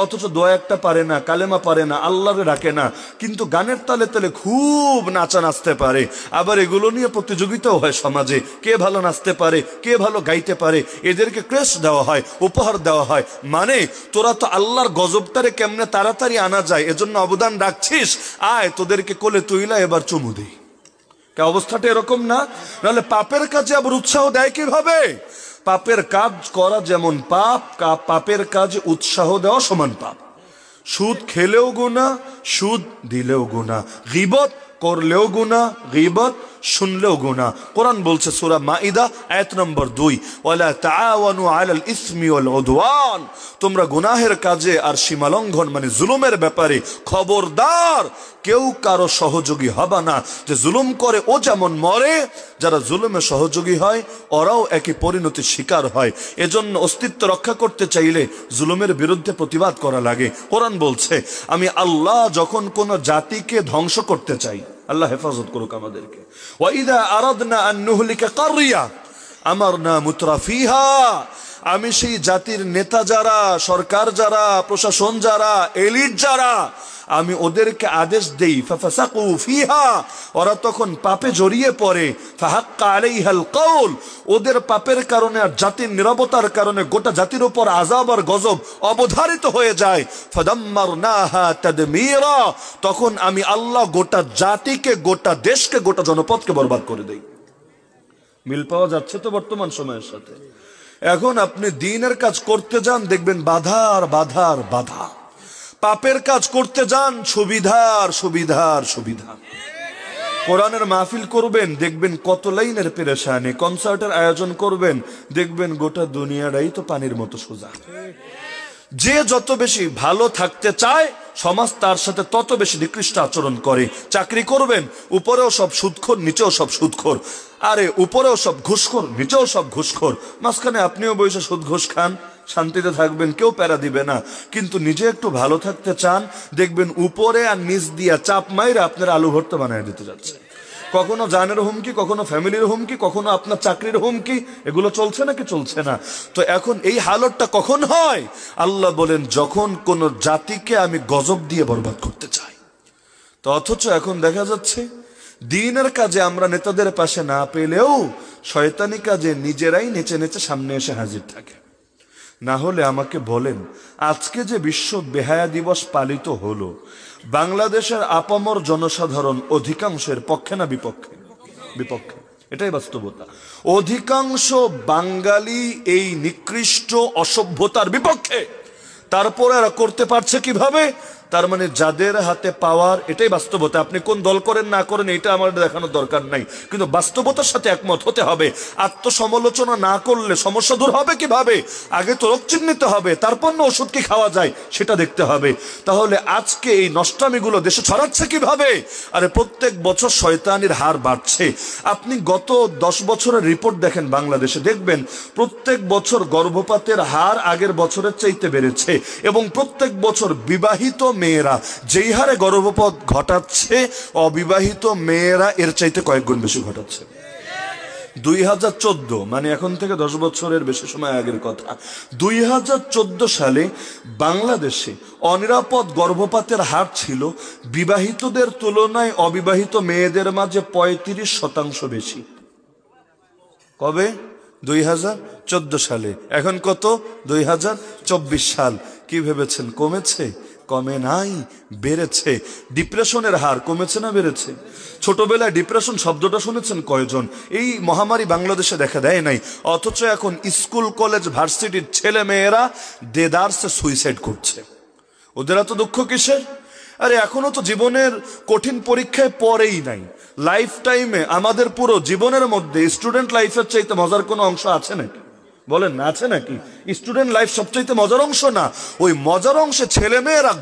অথচ দোয়া একটা পারে না, কালেমা পারে না, আল্লাহরে ডাকে না, কিন্তু গানের তালে তালে খুব নাচা নাচতে পারে। আবার এগুলো নিয়ে প্রতিযোগিতাও হয় সমাজে, কে ভালো নাচতে পারে, কে ভালো গাইতে পারে, এদেরকে ক্রেস্ট দেওয়া হয়, উপহার দেওয়া হয়। মানে তোরা তো আল্লাহর গজবটারে কেমনে তাড়াতাড়ি আনা যায় এজন্য অবদান রাখছিস, আয় তোদেরকে কোলে তুইলা এবার চুমু দেই। কে অবস্থাটা এরকম না? নাহলে পাপের কাজে আবার উৎসাহ দেয় কিভাবে? পাপের কাজ করা যেমন পাপ, পাপের কাজে উৎসাহ দেওয়া সমান পাপ। সুদ খেলেও গুনাহ, সুদ দিলেও গুনাহ, গীবত করলেও গুনাহ, গীবত শুনলেও গুনাহ। কোরআন বলছে সূরা মাইদা আয়াত নম্বর 2, ওয়ালা তাআওয়ানু আলাল ইসমি ওয়াল উদওয়ান, তোমরা গুনাহের কাজে আর সীমালঙ্ঘন মানে জুলুমের ব্যাপারে খবরদার কেউ কারো সহযোগী হবে না। যে জুলুম করে ও যেমন মরে, যারা জুলুমে সহযোগী হয় ওরাও একই পরিণতির শিকার হয়। এজন্য অস্তিত্ব রক্ষা করতে চাইলে জুলুমের বিরুদ্ধে প্রতিবাদ করা লাগে। কোরআন বলছে আমি আল্লাহ যখন কোন জাতিকে ধ্বংস করতে চাই, আল্লাহ হেফাজত করুক আমাদেরকে, ওয়াইদা আরাদনা আন নুহলিকা কাররিয়া আমারনা মুতরাফিহা, আমি সেই জাতির নেতা যারা, সরকার যারা, প্রশাসন যারা, এলিট যারা, আমি ওদেরকে আদেশ দেই ফাফাসাকু ফিহা, ওরা তখন পাপে জড়িয়ে পড়ে, ফাহাক্কা আলাইহাল কওল, ওদের পাপের কারণে আর জাতির নীরবতার কারণে গোটা জাতির উপর আযাব আর গজব অবধারিত হয়ে যায়। ফাদাম্মারনাহা তাদমীরা, তখন আমি আল্লাহ গোটা জাতিকে, গোটা দেশকে, গোটা জনপদকে বরবাদ করে দেই। মিল পাওয়া যাচ্ছে তো বর্তমান সময়ের সাথে? এখন আপনি দ্বীনের কাজ করতে যান, দেখবেন বাধা আর বাধা আর বাধা। পাপের কাজ করতে যান, সুবিধার সুবিধার সুবিধা। কোরআনের মাহফিল করবেন, দেখবেন কত লাইনের পেরেশানি। কনসার্টের আয়োজন করবেন, দেখবেন গোটা দুনিয়াটাই তো পানির মতো সোজা। যে যত বেশি ভালো থাকতে চায়, সমাজ তার সাথে তত বেশি নিকৃষ্ট আচরণ করে। চাকরি করবেন, উপরেও সব সুদখোর, নিচেও সব সুদখোর। আরে উপরেও সব ঘুষখোর, নিচেও সব ঘুষখোর। মাঝখানে আপনিও বসে সুদ ঘুষ খান, শান্তিতে থাকবেন, কেউ প্যারা দিবে না। কিন্তু নিজে একটু ভালো থাকতে চান, দেখবেন উপরে আর নিচ দিয়া চাপ মাইরা আপনার আলু ভর্তা বানিয়ে দিতে যাচ্ছে। কখনো জানের হুমকি, কখনো ফ্যামিলির হুমকি, কখনো আপনার চাকরির হুমকি। এগুলো চলছে নাকি চলছে না? তো এখন এই হালতটা কখন হয়? আল্লাহ বলেন যখন কোন জাতিকে আমি গজব দিয়ে বরবাদ করতে চাই। তো অথচ এখন দেখা যাচ্ছে দ্বীনের কাজে আমরা নেতাদের পাশে না পেলেও শয়তানি কাজে নিজেরাই নেচে নেচে সামনে এসে হাজির থাকে। না হলে আমাকে বলেন, আজকে যে বিশ্ব বেহায়া দিবস পালিত হলো, বাংলাদেশের আপামর জনসাধারণ অধিকাংশের পক্ষে না বিপক্ষে? বিপক্ষে, এটাই বাস্তবতা। অধিকাংশ বাঙালি এই নিকৃষ্ট অসভ্যতার বিপক্ষে। তারপরে এরা করতে পারছে কিভাবে? তার মানে যাদের হাতে পাওয়ার, এটাই বাস্তবতা। আপনি কোন দল করেন না করেন এটা আমার দেখানোর দরকার নাই, কিন্তু বাস্তবতার সাথে একমত হতে হবে। আত্মসমালোচনা না করলে সমস্যা দূর হবে কিভাবে? আগে তো রোগ চিহ্নিত হবে, তারপর না ওষুধ কি খাওয়া যায় সেটা দেখতে হবে। তাহলে আজকে এই নষ্টামিগুলো দেশে ছড়াচ্ছে কিভাবে? আরে প্রত্যেক বছর শয়তানির হার বাড়ছে। আপনি গত 10 বছরের রিপোর্ট দেখেন বাংলাদেশে, দেখবেন প্রত্যেক বছর গর্ভপাতের হার আগের বছরের চাইতে বেড়েছে, এবং প্রত্যেক বছর বিবাহিত মেয়েরা যেই হারে গর্ভপাত ঘটাচ্ছে, অবিবাহিত মেয়েরা এর চাইতে কয়েক গুণ বেশি ঘটাচ্ছে। 2014 মানে এখন থেকে 10 বছরের বেশি সময় আগের কথা, 2014 সালে বাংলাদেশে অনিরাপদ গর্ভপাতের হার ছিল বিবাহিতদের তুলনায় অবিবাহিত মেয়েদের মাঝে 35% বেশি। কবে? 2014 সালে। এখন কত? 2024 সাল। কি ভেবেছেন কমেছে? কমে নাই, বেড়েছে। ডিপ্রেশনের হার কমেছে না বেড়েছে? ছোটবেলায় ডিপ্রেশন শব্দটা শুনেছেন কয়জন? এই মহামারী বাংলাদেশে দেখা দেয় নাই, অথচ এখন স্কুল কলেজ ভার্সিটির ছেলে মেয়েরা দেদারসে সুইসাইড করছে। ওদের এত দুঃখ কিসের? আরে এখনো তো জীবনের কঠিন পরীক্ষায় পড়েই নাই। লাইফ টাইমে আমাদের পুরো জীবনের মধ্যে স্টুডেন্ট লাইফের চাইতে মজার কোনো অংশ আছে নাকি? বলেন না, আছে নাকি? স্টুডেন্ট লাইফ সবচাইতে মজার অংশ না? ওই মজার অংশে ছেলে মেয়েরা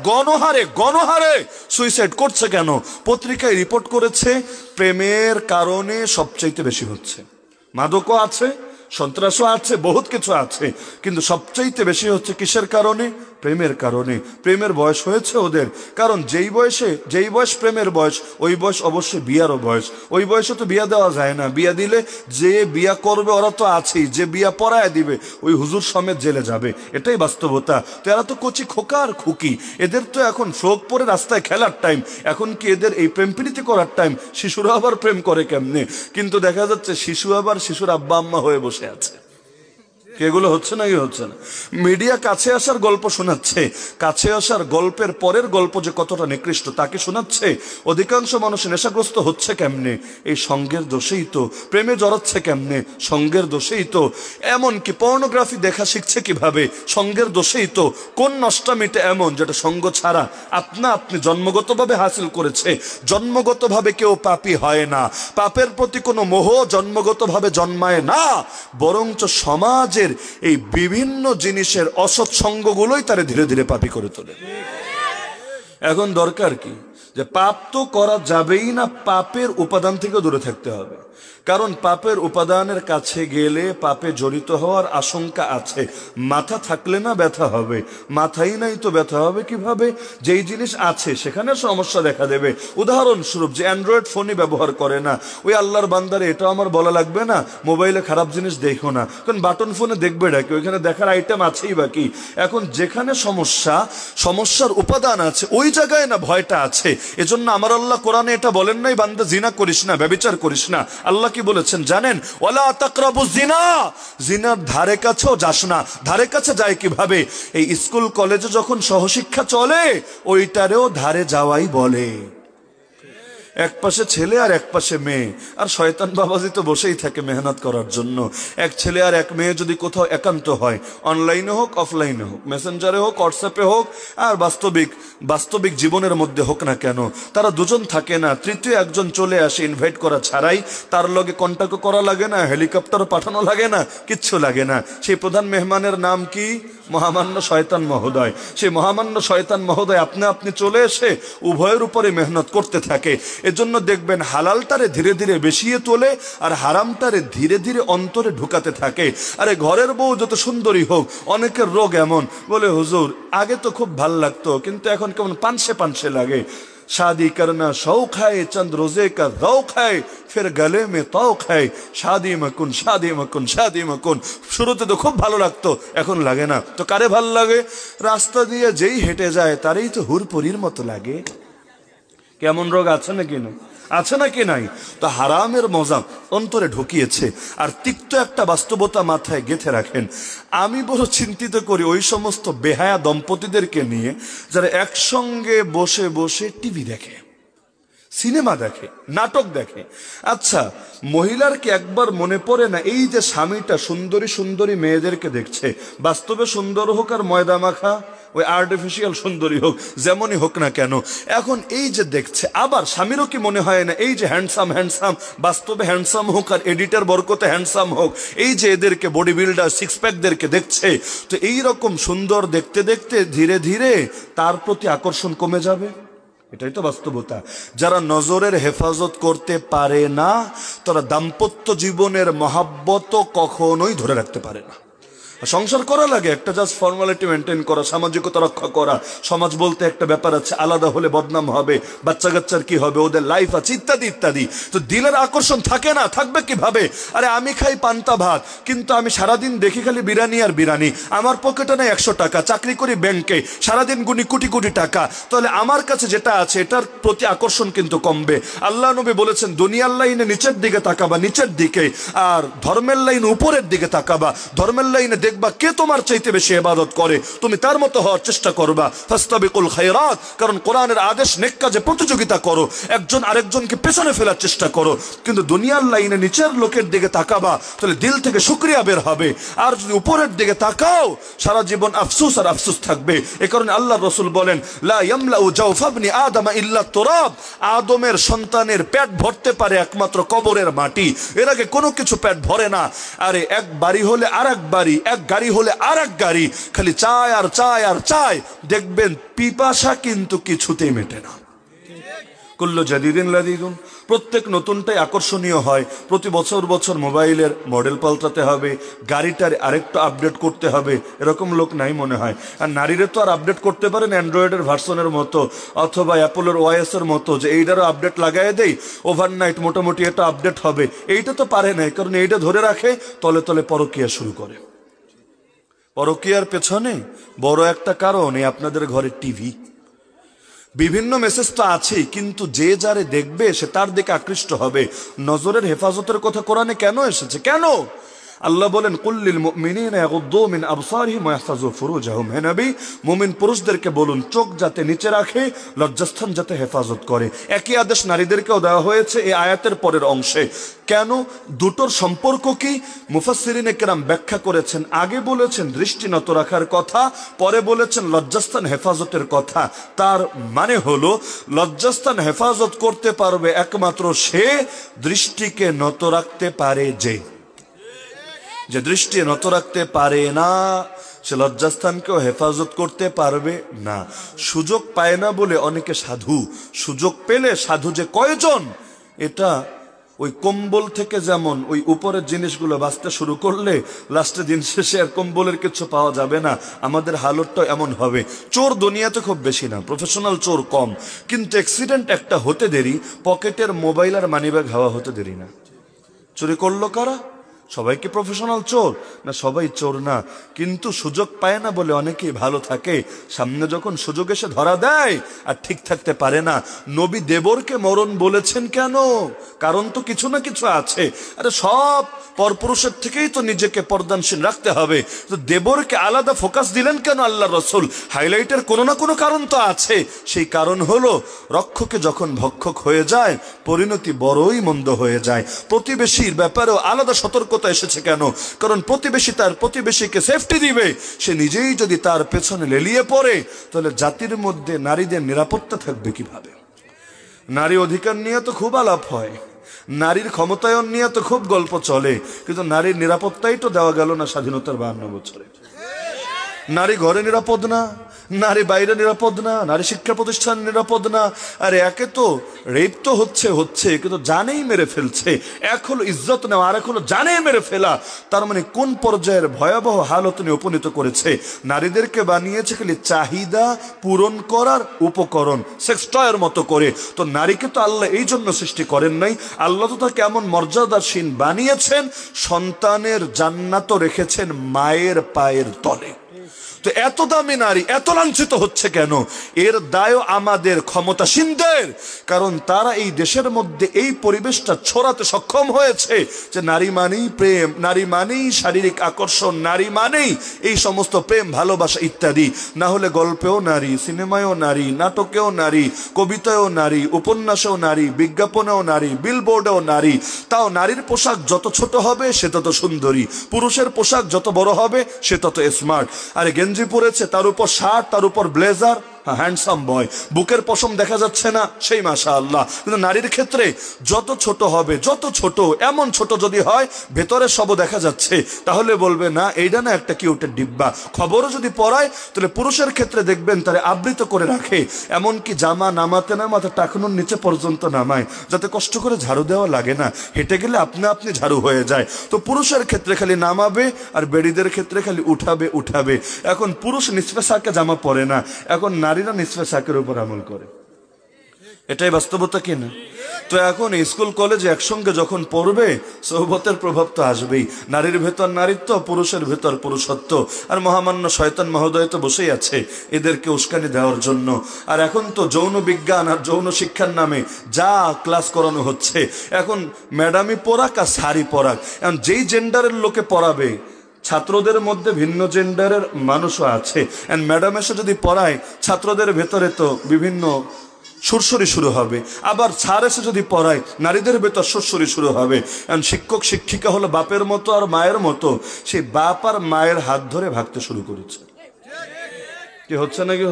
গণহারে সুইসাইড করছে কেন? পত্রিকায় রিপোর্ট করেছে প্রেমের কারণে সবচাইতে বেশি হচ্ছে। মাদকও আছে, সন্ত্রাসও আছে, বহুত কিছু আছে, কিন্তু সবচাইতে বেশি হচ্ছে কিসের কারণে? প্রেমের কারণে। প্রেমের বয়স হয়েছে ওদের, কারণ যেই বয়স প্রেমের বয়স, ওই বয়স অবশ্যই বিয়ারও বয়স। ওই বয়সে তো বিয়া দেওয়া যায় না, বিয়া দিলে যে বিয়া করবে ওরা তো আছেই, যে বিয়া পড়ায় দিবে ওই হুজুর সমেত জেলে যাবে, এটাই বাস্তবতা। তো এরা তো কচি খোকা আর খুকি, এদের তো এখন ফ্রক পরে রাস্তায় খেলার টাইম, এখন কি এদের এই প্রেম প্রীতি করার টাইম? শিশুরা আবার প্রেম করে কেমনে? কিন্তু দেখা যাচ্ছে শিশু আবার শিশুর আব্বা আম্মা হয়ে বসে আছে। এগুলো হচ্ছে না, হচ্ছে না। মিডিয়া কাছে আসার গল্প শোনাচ্ছে, কাছে আসার গল্পের পরের গল্প যে কতটা নিকৃষ্ট তাকে শোনাচ্ছে। অধিকাংশ মানুষ নেশাগ্রস্ত হচ্ছে কেমনে? এই সঙ্গের দোষেই তো। প্রেমে জড়াচ্ছে কেমনে? সঙ্গের দোষেই তো। এমনকি পর্নোগ্রাফি দেখা শিখছে কিভাবে? সঙ্গের দোষেই তো। কোন নষ্টামিটা এমন যেটা সঙ্গ ছাড়া আপনি জন্মগতভাবে হাসিল করেছে? জন্মগতভাবে কেউ পাপী হয় না, পাপের প্রতি কোনো মোহ জন্মগতভাবে জন্মায় না, বরঞ্চ সমাজের এই বিভিন্ন জিনিসের অসৎসঙ্গগুলোই তারে ধীরে ধীরে পাপী করে তোলে। এখন দরকার কি? যে পাপ তো করা যাবেই না, পাপের উপাদান থেকে দূরে থাকতে হবে। কারণ পাপের উপাদানের কাছে গেলে পাপে জড়িত হওয়ার আশঙ্কা আছে। মাথা থাকলে না ব্যথা হবে, মাথাই নাই তো ব্যথা হবে কিভাবে? যেই জিনিস আছে সেখানে সমস্যা দেখা দেবে। উদাহরণস্বরূপ, যে অ্যান্ড্রয়েড ফোনই ব্যবহার করে না, ওই আল্লাহর বান্দারে এটা আমার বলা লাগবে না মোবাইলে খারাপ জিনিস দেখো না, কারণ বাটন ফোনে দেখবে ডাকি, ওইখানে দেখার আইটেম আছেই বাকি। এখন যেখানে সমস্যার উপাদান আছে ওই জায়গায় না ভয়টা আছে। এজন্য আমার আল্লাহ কোরআনে এটা বলেন নাই বান্দা জিনা করিস না, ব্যভিচার করিস না। আল্লাহ কি বলেছেন জানেন? ওয়ালা তাকরাবুজ জিনা, জিনার ধারে কাছেও যাস না। ধারে কাছে যায় কিভাবে? এই স্কুল কলেজে যখন সহশিক্ষা চলে ওইটারেও ধারে যাওয়াই বলে। এক পাশে ছেলে আর এক পাশে মেয়ে, আর শয়তান বাবাজি তো বসেই থাকে মেহনত করার জন্য। এক ছেলে আর এক মেয়ে যদি কোথাও একান্ত হয়, অনলাইনে হোক অফলাইনে হোক, মেসেঞ্জারে হোক হোয়াটসঅ্যাপে হোক আর বাস্তবিক জীবনের মধ্যে হোক না কেন, তারা দুজন থাকে না, তৃতীয় একজন চলে আসে ইনভাইট করা ছাড়াই। তার লগে কন্ট্যাক্ট করা লাগে না, হেলিকপ্টার পাঠানো লাগে না, কিচ্ছু লাগে না। সেই প্রধান মেহমানের নাম কি? মহামান্য শয়তান মহোদয়। সেই মহামান্য শয়তান মহোদয় আপনি চলে এসে উভয়ের উপরে মেহনত করতে থাকে। এজন্য দেখবেন হালালটারে ধীরে ধীরে বেশিয়ে তোলে আর হারামটারে ধীরে ধীরে অন্তরে ঢুকাতে থাকে। আরে ঘরের বউ যত সুন্দরী হোক, অনেকের রোগ এমন, বলে হুজুর আগে তো খুব ভাল লাগতো, কিন্তু এখন কেমন পানসে লাগে। शादी करना शौक है, चंद रोजे का ज़ौक है, फिर गले में तौक है, शादी मकुन शादी मकुन शादी मकुन। শুরুতে তো খুব ভালো লাগতো, এখন লাগে না। তো কারে ভালো লাগে? রাস্তা দিয়ে যেই হেঁটে যায় তারই তো হুরপুরির মতো লাগে। কেমন রোগ আছে নাকি না? আছে নাকি নাই? তো হারামের মজা অন্তরে ঢুকিয়েছে আর তিক্ত একটা বাস্তবতা মাথায় গেঁথে রাখেন। আমি বড় চিন্তিত করি ওই সমস্ত বেহায়া দম্পতিদেরকে নিয়ে যারা একসঙ্গে বসে বসে টিভি দেখে, সিনেমা দেখে, নাটক দেখে। আচ্ছা, মহিলার কি একবার মনে পড়ে না এই যে স্বামীটা সুন্দরী সুন্দরী মেয়েদেরকে দেখছে, বাস্তবে সুন্দর হোক আর ময়দা মাখা ওই আর্টিফিশিয়াল সুন্দরী হোক, যেমনই হোক না কেন, এখন এই যে দেখছে, আবার স্বামীরও কি মনে হয় না এই যে হ্যান্ডসাম বাস্তবে হ্যান্ডসাম হোক আর এডিটার বরকতে হ্যান্ডসাম হোক, এই যে এদেরকে বডি বিল্ডার সিক্স প্যাকদেরকে দেখছে, তো এই রকম সুন্দর দেখতে দেখতে ধীরে ধীরে তার প্রতি আকর্ষণ কমে যাবে। এটাই তো বাস্তবতা। যারা নজরের হেফাজত করতে পারে না তারা দাম্পত্য জীবনের মহাব্বত কখনোই ধরে রাখতে পারে না। সংসার করা লাগে একটা জাস্ট ফর্মালিটি মেনটেন করা, সামাজিকতা রক্ষা করা। সমাজ বলতে একটা ব্যাপার আছে, আলাদা হলে বদনাম হবে, বাচ্চা কাচ্চার কি হবে, ওদের লাইফ আছে, ইত্যাদি ইত্যাদি। তো দিলের আকর্ষণ থাকে না, থাকবে কিভাবে? আরে আমি খাই পান্তা ভাত, কিন্তু আমি সারাদিন দেখি খালি বিরিয়ানি আর বিরিয়ানি, আমার পকেটে নেই 100 টাকা, চাকরি করি ব্যাংকে, সারাদিন গুনি কোটি কোটি টাকা, তাহলে আমার কাছে যেটা আছে এটার প্রতি আকর্ষণ কিন্তু কমবে। আল্লাহ নবী বলেছেন দুনিয়ার লাইনে নিচের দিকে তাকাবা, নিচের দিকে, আর ধর্মের লাইন উপরের দিকে তাকাবা। ধর্মের লাইনে দেখবা কে তোমার চাইতে বেশি ইবাদত করে, তুমি তার মতো হওয়ার চেষ্টা করবা। ফাস্তাবিকুল খায়রাত, কারণ কোরআনের আদেশ নেক কাজে প্রতিযোগিতা করো, একজন আরেকজনকে পেছনে ফেলার চেষ্টা করো। কিন্তু দুনিয়ার লাইনে নিচের লোকের দিকে তাকাবা, তাহলে দিল থেকে শুকরিয়া বের হবে। আর যদি উপরের দিকে তাকাও, সারা জীবন আফসোস আর আফসোস থাকবে। এ কারণে আল্লাহর রাসূল বলেন লা ইয়ামলাউ জাওফা ইবনি আদম ইল্লা তুরাব, আদমের সন্তানের পেট ভরতে পারে একমাত্র কবরের মাটি, এর আগে কোনো কিছু পেট ভরে না। আরে এক বাড়ি হলে আরেক বাড়ি, এক গাড়ি হলে আরেক গাড়ি, খালি চায় আর চায় আর চায়, দেখবেন পিপাসা কিন্তু কিছুতেই মেটে না। কুল্লু জাদিদিন লাদিদুন, প্রত্যেক নতুনটাই আকর্ষণীয় হয়। প্রতি বছর বছর মোবাইলের মডেল পাল্টাতে হবে, গাড়িটার আরেকটু আপডেট করতে হবে, এরকম লোক নাই মনে হয়। আর নারীরা তো আর আপডেট করতে পারেন অ্যান্ড্রয়েডের ভার্সনের মতো অথবা অ্যাপলের ওএস এর মতো, যে এইটারও আপডেট লাগাই দেই, ওভারনাইট মোটামুটি এটা আপডেট হবে, এইটা তো পারে নাই। কারণ এইটা ধরে রাখে, তলে তলে পরকীয়া শুরু করে। পরকীয়ার পেছনে বড় একটা কারণ এই আপনাদের ঘরে টিভি। বিভিন্ন মেসেজ তো আছেই, কিন্তু যে যারে দেখবে সে তার দিকে আকৃষ্ট হবে। নজরের হেফাজতের কথা কোরআনে কেন এসেছে? কেন? আল্লাহ বলেন কুল্লিল মুমিনিনা ইয়াগুদ্দু মিন আবসারিহিম ওয়া ইয়াহফাযু ফুরুজাহুম। হে নবী, মুমিন পুরুষদেরকে বলুন চোখ যাতে নিচে রাখে, লজ্জাস্থান যাতে হেফাজত করে। একই আদেশ নারীদেরকেও দেওয়া হয়েছে এই আয়াতের পরের অংশে। কেন? দুটোর সম্পর্ক কি? মুফাসসিরিনে কেরাম ব্যাখ্যা করেছেন। আগে বলেছেন দৃষ্টি নত রাখার কথা, পরে বলেছেন লজ্জাস্থান হেফাজতের কথা। তার মানে হলো লজ্জাস্থান হেফাজত করতে পারবে একমাত্র সে দৃষ্টিকে নত রাখতে পারে। যে দৃষ্টি নত রাখতে পারে না সে লজ্জাস্থানকেও হেফাজত করতে পারবে না। সুযোগ পায় না বলে অনেকে সাধু, সুযোগ পেলে সাধু যে কয়জন, এটা ওই কম্বল থেকে যেমন ওই উপরের জিনিসগুলো বাঁচতে শুরু করলে লাস্টে দিন শেষে আর কম্বলের কিছু পাওয়া যাবে না, আমাদের হালতটা এমন হবে। চোর দুনিয়াতে খুব বেশি না, প্রফেশনাল চোর কম, কিন্তু অ্যাক্সিডেন্ট একটা হতে দেরি, পকেটের মোবাইল আর মানিব্যাগ হাওয়া হতে দেরি না। চুরি করলো কারা? সবাই কি প্রফেশনাল চোর? না, সবাই চোর না, কিন্তু সুযোগ পায় না বলে অনেকেই ভালো থাকে। সামনে যখন সুযোগ এসে ধরা দেয় আর ঠিক থাকতে পারে না। নবী দেবরকে মরণ বলেছেন কেন? কারণ তো কিছু না কিছু আছে। আরে সব পরপুরুষের থেকেই তো নিজেকে পর্দানশীল রাখতে হবে, তো দেবরকে আলাদা ফোকাস দিলেন কেন আল্লাহ রসুল? হাইলাইটের কোনো না কোনো কারণ তো আছে। সেই কারণ হলো রক্ষকে যখন ভক্ষক হয়ে যায় পরিণতি বড়ই মন্দ হয়ে যায়। প্রতিবেশীর ব্যাপারেও আলাদা সতর্কতা এসেছে কেন? কারণ প্রতিবেশী তার প্রতিবেশীকে সেফটি দিবে, সে নিজেই যদি তার পেছনে লেলিয়ে পড়ে তাহলে জাতির মধ্যে নারীদের নিরাপত্তা থাকবে কিভাবে? নারী অধিকার নিয়ে তো খুব আলাপ হয়, নারীর ক্ষমতায়ন নিয়ে তো খুব গল্প চলে, কিন্তু নারীর নিরাপত্তাই তো দেওয়া গেল না স্বাধীনতার 52 বছরে। নারী ঘরে নিরাপদ না, নারী বাইরে নিরাপদ না, নারী শিক্ষা প্রতিষ্ঠান নিরাপদ না। আর একে তো রেপ তো হচ্ছে কিন্তু জানেই মেরে ফেলছে। এক হলো ইজ্জত নেওয়া, আর এক হলো জানেই মেরে ফেলা। তার মানে কোন পর্যায়ের ভয়াবহ হালত নিয়ে উপনীত করেছে। নারীদেরকে বানিয়েছে খালি চাহিদা পূরণ করার উপকরণ, সেক্স টয়ের মতো করে। তো নারীকে তো আল্লাহ এই জন্য সৃষ্টি করেন নাই। আল্লাহ তো তাকে এমন মর্যাদাসীন বানিয়েছেন, সন্তানের জান্নাতও রেখেছেন মায়ের পায়ের তলে। তো এত দামি নারী এত লাঞ্ছিত হচ্ছে কেন? এর দায়ও আমাদের ক্ষমতাসীনদের, কারণ তারা এই দেশের মধ্যে এই পরিবেশটা ছড়াতে সক্ষম হয়েছে যে নারী মানেই প্রেম, নারী মানেই শারীরিক আকর্ষণ, নারী মানেই এই সমস্ত প্রেম ভালোবাসা ইত্যাদি। না হলে গল্পেও নারী, সিনেমায়ও নারী, নাটকেও নারী, কবিতায়ও নারী, উপন্যাসেও নারী, বিজ্ঞাপনেও নারী, বিলবোর্ডেও নারী। তাও নারীর পোশাক যত ছোট হবে সে তত সুন্দরী, পুরুষের পোশাক যত বড় হবে সে তত স্মার্ট। আরে গেঞ্জি পরেছে, তার উপর শার্ট, তার উপর ব্লেজার, হ্যান্ডসাম বয়, বুকের পশম দেখা যাচ্ছে না, সেই মাশাআল্লাহ। কিন্তু নারীর ক্ষেত্রে যত ছোট হবে, যত ছোট, এমন ছোট যদি হয় ভেতরে সবও দেখা যাচ্ছে, তাহলে বলবে না এইটা না একটা কিউটের ডিব্বা। খবরও যদি পড়ায় তাহলে পুরুষের ক্ষেত্রে দেখবেন তারা আবৃত করে রাখে, এমনকি জামা নামাতে নামাতে টাকনুর নিচে পর্যন্ত নামায়, যাতে কষ্ট করে ঝাড়ু দেওয়া লাগে না, হেঁটে গেলে আপনি আপনি ঝাড়ু হয়ে যায়। তো পুরুষের ক্ষেত্রে খালি নামাবে আর বেড়িদের ক্ষেত্রে খালি উঠাবে। এখন পুরুষ নিসফে সাকে জামা পরে না, এখন নারীরা নিসফে সাকের উপর আমল করে। এটাই বাস্তবতা কিনা? তো এখন স্কুল কলেজে একসঙ্গে যখন পড়বে সোহবতের প্রভাব তো আসবেই। নারীর ভেতর নারীত্ব, পুরুষের ভেতর পুরুষত্ব। আর মহামান্য শয়তান মহোদয় তো বসেই আছে এদেরকে উস্কানি দেওয়ার জন্য। আর এখন তো যৌন বিজ্ঞান আর যৌন শিক্ষার নামে যা ক্লাস করানো হচ্ছে, এখন ম্যাডামই পড়াক আর সারি পড়াক, এখন যেই জেন্ডারের লোকে পড়াবে, ছাত্রদের মধ্যে ভিন্ন জেন্ডারের মানুষও আছে, এন্ড ম্যাডাম এসে যদি পড়ায় ছাত্রদের ভেতরে তো বিভিন্ন সুরসুরি শুরু হবে। আবার স্যার এসে যদি পড়ায় নারীদের ভেতর সুরসুরি শুরু হবে। এন্ড শিক্ষক শিক্ষিকা হলো বাপের মতো আর মায়ের মতো, সেই বাপ আর মায়ের হাত ধরে ভাগতে শুরু করেছে। কি হচ্ছে নাকি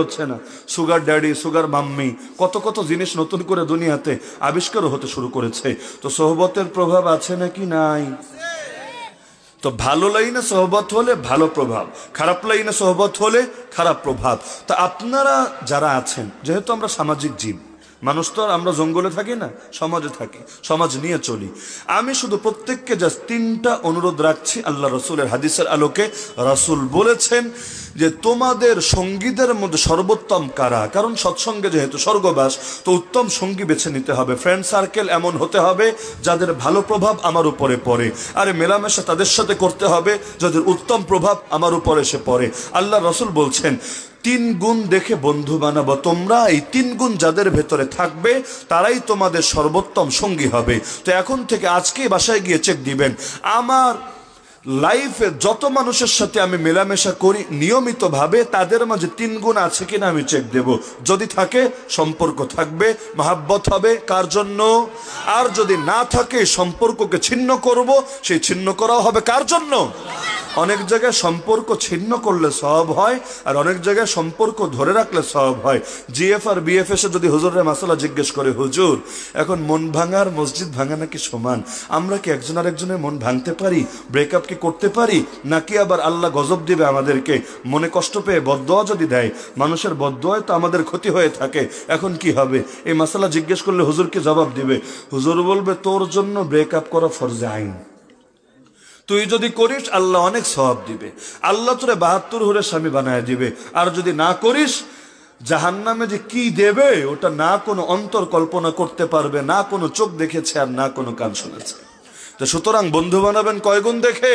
হচ্ছে না? সুগার ড্যাডি, সুগার মাম্মি, কত কত জিনিস নতুন করে দুনিয়াতে আবিষ্কার হতে শুরু করেছে। তো সোহবতের প্রভাব আছে নাকি নাই? তো ভালো লাইনে সোহবত হলে ভালো প্রভাব, খারাপ লাইনে সোহবত হলে খারাপ প্রভাব। তো আপনারা যারা আছেন, যেহেতু আমরা সামাজিক জীব, মানুষ তো আর আমরা জঙ্গলে থাকি না, সমাজে থাকি, সমাজ নিয়ে চলি। আমি শুধু প্রত্যেককে জাস্ট 3টা অনুরোধ রাখছি আল্লাহ রসুলের হাদিসের আলোকে। রাসূল বলেছেন যে তোমাদের সঙ্গীদের মধ্যে সর্বোত্তম কারা, কারণ সৎসঙ্গে যেহেতু স্বর্গবাস, তো উত্তম সঙ্গী বেছে নিতে হবে। ফ্রেন্ড সার্কেল এমন হতে হবে যাদের ভালো প্রভাব আমার উপরে পড়ে, আরে মেলামেশা তাদের সাথে করতে হবে যাদের উত্তম প্রভাব আমার উপরে এসে পড়ে। আল্লাহ রসুল বলছেন 3 গুণ দেখে বন্ধু বানাবো তোমরা, এই 3 গুণ যাদের ভেতরে থাকবে তারাই তোমাদের সর্বোত্তম সঙ্গী হবে। তো এখন থেকে আজকেই বাসায় গিয়ে চেক দিবেন, আমার লাইফে যত মানুষের সাথে আমি মেলামেশা করি নিয়মিতভাবে তাদের মাঝে 3 গুণ আছে কিনা আমি চেক দেব। যদি থাকে সম্পর্ক থাকবে, মহাব্বত হবে কার জন্য, আর যদি না থাকে সম্পর্ককে ছিন্ন করব, সেই ছিন্ন করাও হবে কার জন্য। অনেক জায়গায় সম্পর্ক ছিন্ন করলে সওয়াব হয়, আর অনেক জায়গায় সম্পর্ক ধরে রাখলে সওয়াব হয়। জিএফ আর বিএফএস এ যদি হুজুরের মাসালা জিজ্ঞেস করে, হুজুর এখন মন ভাঙার মসজিদ ভাঙা নাকি সমান, আমরা কি একজন আরেকজনের মন ভাঙতে পারি, ব্রেকআপ কি করতে পারি, নাকি আবার আল্লাহ গজব দিবে আমাদেরকে, মনে কষ্ট পেয়ে বদদোয়া যদি দেয়, মানুষের বদদোয়ায় তো আমাদের ক্ষতি হয়ে থাকে, এখন কি হবে? এই মাসালা জিজ্ঞেস করলে হুজুর কি জবাব দিবে? হুজুর বলবে তোর জন্য ব্রেকআপ করা ফরজে আইন, তুই যদি করিস আল্লাহ অনেক সওয়াব দিবে, আল্লাহ তোরে 72 হুরের স্বামী বানায় দিবে, আর যদি না করিস জাহান্নামে যে কি দেবে ওটা না কোনো অন্তর কল্পনা করতে পারবে, না কোনো চোখ দেখেছে আর না কোনো কান শুনেছে। তো সুতরাং বন্ধু বানাবেন কয় গুণ দেখে?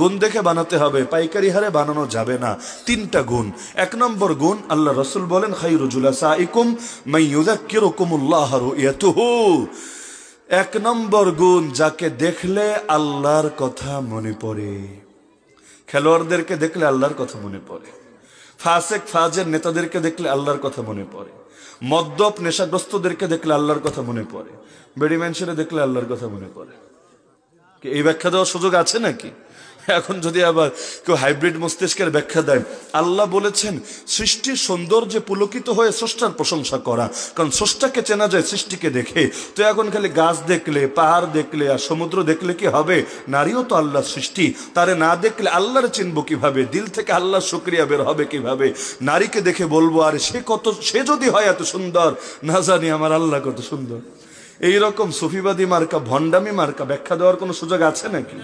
গুণ দেখে বানাতে হবে, পাইকারি হারে বানানো যাবে না। 3টা গুণ। 1 নম্বর গুণ, আল্লাহ রাসূল বলেন খায়রু জুলাসাইকুম মান ইউযাক্কিরুকুমুল্লাহ রুয়াতুহু। 1 নম্বর গুণ, যাকে দেখলে আল্লাহর কথা মনে পড়ে। খেলোয়াড়দেরকে দেখলে আল্লাহর কথা মনে পড়ে, ফাসেক ফাজের নেতাদেরকে দেখলে আল্লাহর কথা মনে পড়ে, মদ্যপ নেশাগ্রস্তদেরকে দেখলে আল্লাহর কথা মনে পড়ে, বেড়ি মানুষেরা দেখলে আল্লাহর কথা মনে পড়ে। এই ব্যাখ্যা দেওয়ার সুযোগ আছে নাকি? এখন যদি আবার কেউ হাইব্রিড মস্তিষ্কের ব্যাখ্যা দেয়, আল্লাহ বলেছেন সৃষ্টির সৌন্দর্যে পুলকিত হয়ে স্রষ্টার প্রশংসা করা, কারণ স্রষ্টাকে চেনা যায় সৃষ্টিকে দেখে। তো এখন খালি গাছ দেখলে, পাহাড় দেখলে আর সমুদ্র দেখলে কি হবে? নারীও তো আল্লাহর সৃষ্টি, তারে না দেখলে আল্লাহর চিনবো কিভাবে? দিল থেকে আল্লাহর শুকরিয়া বের হবে কিভাবে? নারীকে দেখে বলবো আরে সে যদি হয় এত সুন্দর, না জানি আমার আল্লাহ কত সুন্দর। এইরকম সুফিবাদী মার্কা, ভণ্ডামি মার্কা ব্যাখ্যা দেওয়ার কোনো সুযোগ আছে নাকি?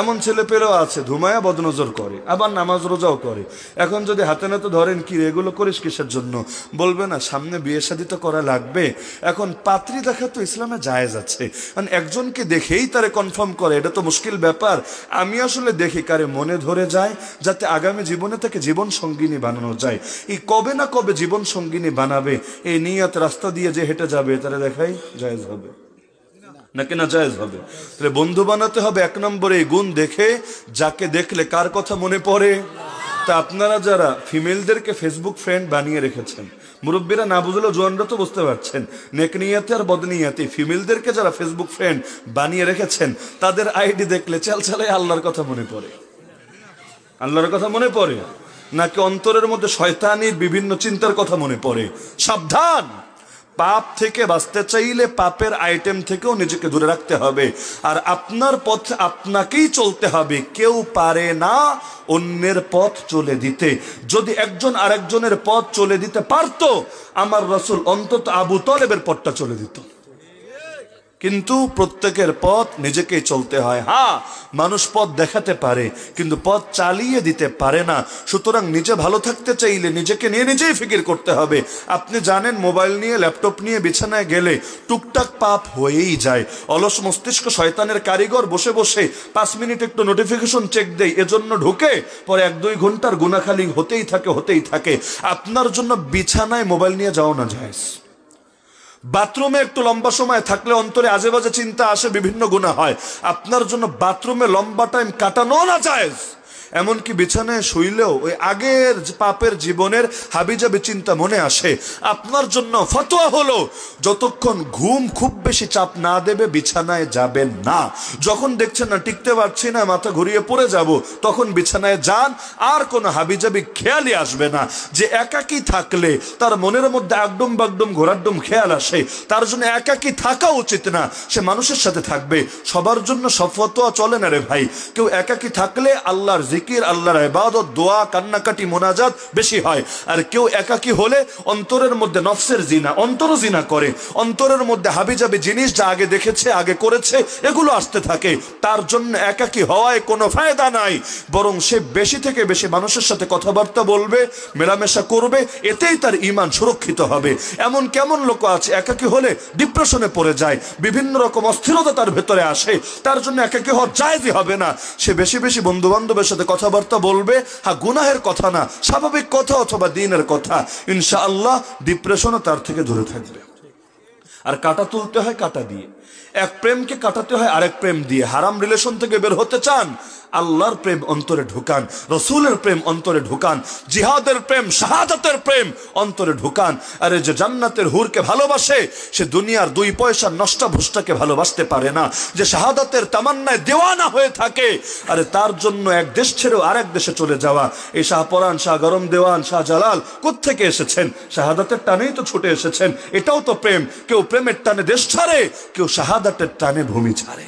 এমন ছেলে পেলেও আছে ধুমায়া বদনজর করে, আবার নামাজ রোজাও করে। এখন যদি হাতে নাতে ধরেন কি এগুলো করিস কিসের জন্য, বলবে না সামনে বিয়ে শাদী তো করা লাগবে। এখন পাত্রী দেখা তো ইসলামে জায়েজ আছে, কারণ একজনকে দেখেই তারে কনফার্ম করে, এটা তো মুশকিল ব্যাপার। আমি আসলে দেখি কারে মনে ধরে যায়, যাতে আগামী জীবনে তাকে জীবন সঙ্গিনী বানানো যায়। এই কবে না কবে জীবন সঙ্গিনী বানাবে, এই নিয়ত রাস্তা দিয়ে যে হেঁটে যাবে তারা দেখাই জায়েজ হবে নাকি না জায়েজ হবে? তাহলে বন্ধু বানাতে হবে 1 নম্বরে এই গুণ দেখে, যাকে দেখলে কার কথা মনে পড়ে। তা আপনারা যারা ফিমেলদেরকে ফেসবুক ফ্রেন্ড বানিয়ে রেখেছেন, মুরব্বীরা না বুঝলেও জোয়ানরা তো বুঝতে পারছেন, নেকনিয়াতে আর বদনিয়াতে ফিমেলদেরকে যারা ফেসবুক ফ্রেন্ড বানিয়ে রেখেছেন, তাদের আইডি দেখলে চালচালে আল্লাহর কথা মনে পড়ে। আল্লাহর কথা মনে পড়ে নাকি অন্তরের মধ্যে শয়তানির বিভিন্ন চিন্তার কথা মনে পড়ে? সাবধান, পাপ থেকে বাঁচতে চাইলে পাপের আইটেম থেকেও নিজেকে দূরে রাখতে হবে, আর আপনার পথ আপনাকেই চলতে হবে। কেউ পারে না অন্যের পথ চলে দিতে। যদি একজন আরেকজনের পথ চলে দিতে পারতো, আমার রাসূল অন্তত আবু তালেবের পথটা চলে দিত। কিন্তু প্রত্যেকের পথ নিজেকেই চলতে হয়। হ্যাঁ, মানুষ পথ দেখাতে পারে কিন্তু পথ চালিয়ে দিতে পারে না। সুতরাং নিজে ভালো থাকতে চাইলে নিজেকে নিয়ে নিজেই ফিকির করতে হবে। আপনি জানেন মোবাইল নিয়ে ল্যাপটপ নিয়ে বিছানায় গেলে টুকটাক পাপ হয়েই যায়। অলস মস্তিষ্ক শয়তানের কারিগর বসে বসে 5 মিনিট একটু নোটিফিকেশন চেক দেয়, এজন্য ঢুকে পরে 1-2 ঘন্টার গুনাখালি হতেই থাকে। আপনার জন্য বিছানায় মোবাইল নিয়ে যাও না জায়েজ। বাথরুমে একটু লম্বা সময় থাকলে অন্তরে আজে বাজে চিন্তা আসে, বিভিন্ন গুনাহ হয়। আপনার জন্য বাথরুমে লম্বা টাইম কাটানো না জায়েজ। এমনকি বিছানায় শুইলেও ওই আগের পাপের জীবনের হাবিজাবি চিন্তা মনে আসে। আপনার জন্য ফতোয়া হলো, যতক্ষণ ঘুম খুব বেশি চাপ না দেবে বিছানায় যাবেন না। যখন দেখছেন না টিকতে পারছি না, মাথা ঘুরিয়ে পড়ে যাব, তখন বিছানায় যান। আর কোনো হাবিজাবি খেয়ালই আসবে না। যে একাকী থাকলে তার মনের মধ্যে আগডুম বাগডুম ঘোরাডুম খেয়াল আসে, তার জন্য একাকী থাকা উচিত না, সে মানুষের সাথে থাকবে। সবার জন্য সব ফতোয়া চলে না রে ভাই। কেউ একাকী থাকলে আল্লাহর জিকির, আল্লাহর ইবাদত, দোয়া, কান্নাকাটি, মোনাজাত বেশি হয়। আর কেউ একাকী হলে অন্তরের মধ্যে নফসের জিনা, অন্তরও জিনা করে, অন্তরের মধ্যে হাবিজাবি জিনিস যা আগে দেখেছে, আগে করেছে, এগুলো আসতে থাকে। তার জন্য একাকী হওয়ায় কোনো ফায়দা নাই, বরং সে বেশি থেকে বেশি মানুষের সাথে কথাবার্তা বলবে, মেলামেশা করবে, এতেই তার ঈমান সুরক্ষিত হবে। এমন কেমন লোক আছে একাকী হলে ডিপ্রেশনে পড়ে যায়, বিভিন্ন রকম অস্থিরতা তার ভেতরে আসে, তার জন্য একাকী হওয়া জায়েজই হবে না। সে বেশি বেশি বন্ধু বান্ধবের সাথে কথাবার্তা বলবে, হ্যাঁ গুনাহের কথা না, স্বাভাবিক কথা অথবা দ্বীনের কথা, ইনশাআল্লাহ ডিপ্রেশনও তার থেকে দূরে থাকবে। আর কাটা তুলতে হয় কাটা দিয়ে, এক প্রেমকে কাটাতে হয় আরেক প্রেম দিয়ে। হারাম রিলেশন থেকে বের হতে চান, আল্লাহর প্রেম অন্তরে ঢুকান, রসুলের প্রেম অন্তরে ঢুকান, জিহাদের প্রেম, শাহাদাতের প্রেম অন্তরে ঢুকান। আরে যে জান্নাতের হুরকে ভালোবাসে সে দুনিয়ার 2 পয়সা নষ্ট ভুষ্টাকে ভালোবাসতে পারে না। যে শাহাদাতের তামান্নায় দেওয়ানা হয়ে থাকে, আরে তার জন্য এক দেশ ছেড়েও আরেক দেশে চলে যাওয়া। এই শাহপরান, শাহ গরম দেওয়ান, শাহ জালাল কোত্থেকে এসেছেন? শাহাদাতের টানেই তো ছুটে এসেছেন। এটাও তো প্রেম। কেউ প্রেমের টানে দেশ ছাড়ে, কেউ শাহাদাতের টানে ভূমি ছাড়ে।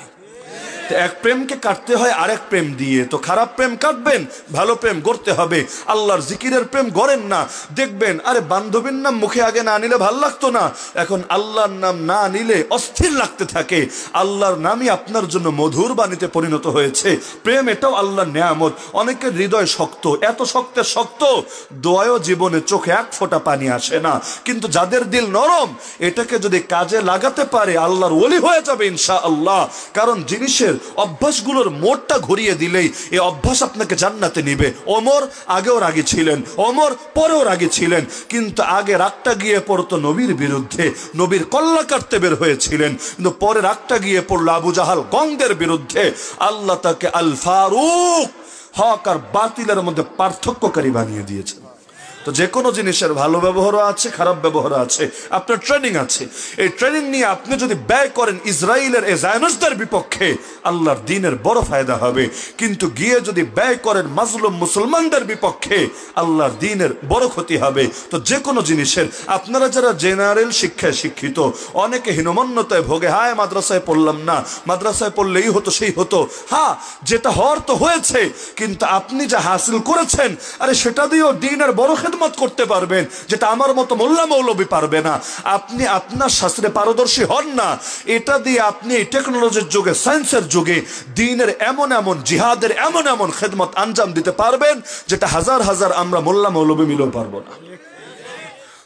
এক প্রেমকে কাটতে হয় আরেক প্রেম দিয়ে। তো খারাপ প্রেম কাটবেন, ভালো প্রেম গড়তে হবে। আল্লাহর জিকিরের প্রেম গড়েন না। দেখবেন আরে বান্ধবীর নাম মুখে আগে না নিলে ভাল লাগতো না, এখন আল্লাহর নাম না নিলে অস্থির লাগতে থাকে। আল্লাহর নামই আপনার জন্য মধুর বাণীতে পরিণত হয়েছে। প্রেম এটাও আল্লাহর নেয়ামত। অনেকের হৃদয় শক্ত, এত শক্তের শক্ত দোয়ায়ও জীবনে চোখে এক ফোঁটা পানি আসে না। কিন্তু যাদের দিল নরম, এটাকে যদি কাজে লাগাতে পারে আল্লাহর ওলি হয়ে যাবে ইনশাআল্লাহ। কারণ জিনিসের অভ্যাসগুলোর মোড়টা ঘুরিয়ে দিলেই এই অভ্যাস আপনাকে জান্নাতে নিবে। ওমর আগেও রাগী ছিলেন, ওমর পরেও রাগী ছিলেন, কিন্তু আগে রাগটা গিয়ে পড়তো নবীর বিরুদ্ধে, নবীর কল্লা কাটতে বের হয়েছিলেন। কিন্তু পরে রাগটা গিয়ে পড়লো আবু জাহাল গংদের বিরুদ্ধে। আল্লাহ তাকে আল ফারুক, হক আর বাতিলের মধ্যে পার্থক্যকারী বানিয়ে দিয়েছেন। তো যে কোনো জিনিসের ভালো ব্যবহারও আছে, খারাপ ব্যবহারও আছে। আপনার ট্রেনিং আছে, এই ট্রেনিং নিয়ে আপনি যদি ব্যয় করেন ইসরায়েলের এই জায়নসদের বিপক্ষে, আল্লাহর দ্বীনের বড় ফায়দা হবে। কিন্তু গিয়ে যদি ব্যয় করেন মাজলুম মুসলমানদের বিপক্ষে, আল্লাহর দ্বীনের বড় ক্ষতি হবে। তো যে কোনো জিনিসের, আপনারা যারা জেনারেল শিক্ষায় শিক্ষিত, অনেকে হীনমন্যতায় ভোগে, হায় মাদ্রাসায় পড়লাম না, মাদ্রাসায় পড়লেই হতো সেই হতো। হ্যাঁ, যেটা হওয়ার তো হয়েছে, কিন্তু আপনি যা হাসিল করেছেন, আরে সেটা দিয়েও দ্বীনের বড় খেদমত করতে পারবেন, যেটা আমার মতো মোল্লা মৌলবী পারবে না। আপনি আপনার শাস্ত্রে পারদর্শী হন না, এটা দিয়ে আপনি এই টেকনোলজির যুগে, সায়েন্সের যুগে দ্বীনের এমন এমন, জিহাদের এমন এমন খেদমত আঞ্জাম দিতে পারবেন, যেটা হাজার হাজার আমরা মোল্লা মৌলবী মিলেও পারবো না।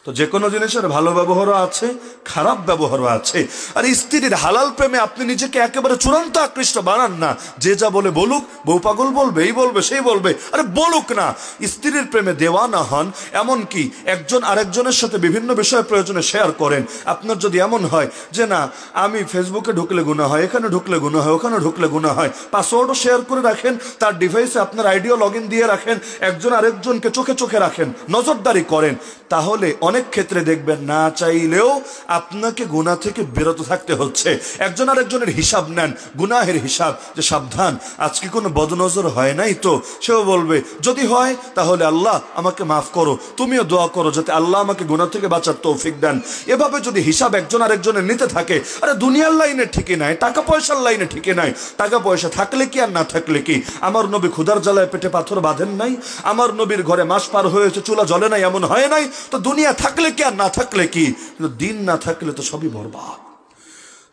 তো যে কোনো জিনিসের ভালো ব্যবহারও আছে, খারাপ ব্যবহারও আছে। আর স্ত্রীর হালাল প্রেমে আপনি নিজেকে একেবারে চূড়ান্ত আকৃষ্ট বানান না। যে যা বলে বলুক, বউ পাগল বলবে, এই বলবে সেই বলবে, আরে বলুক না। স্ত্রীর প্রেমে দেওয়ানা হন। এমনকি একজন আরেকজনের সাথে বিভিন্ন বিষয় প্রয়োজনে শেয়ার করেন। আপনার যদি এমন হয় যে না, আমি ফেসবুকে ঢুকলে গুনাহ হয়, এখানে ঢুকলে গুনাহ হয়, ওখানে ঢুকলে গুনাহ হয়, পাসওয়ার্ডও শেয়ার করে রাখেন, তার ডিভাইসে আপনার আইডিও লগ ইন দিয়ে রাখেন, একজন আরেকজনকে চোখে চোখে রাখেন, নজরদারি করেন। তাহলে অনেক ক্ষেত্রে দেখবেন না চাইলেও আপনাকে গুনাহ থেকে বিরত থাকতে হচ্ছে। একজন আরেকজনের হিসাব নেন, গুনাহের হিসাব, যে সাবধান আজকে কোনো বদনজর হয় নাই তো। সেও বলবে যদি হয় তাহলে আল্লাহ আমাকে মাফ করো, তুমিও দোয়া করো যাতে আল্লাহ আমাকে গুনাহ থেকে বাঁচার তৌফিক দেন। এভাবে যদি হিসাব একজন আরেকজনের নিতে থাকে, আরে দুনিয়ার লাইনে ঠিকই নাই, টাকা পয়সার লাইনে ঠিকই নাই। টাকা পয়সা থাকলে কি আর না থাকলে কি? আমার নবী ক্ষুধার জ্বালায় পেটে পাথর বাঁধেন নাই, আমার নবীর ঘরে মাস পার হয়েছে চুলা জ্বলে নাই, এমন হয় নাই। তো দুনিয়া থাকলে কি আর না থাকলে কি? কিন্তু দিন না থাকলে তো সবই বরবাদ।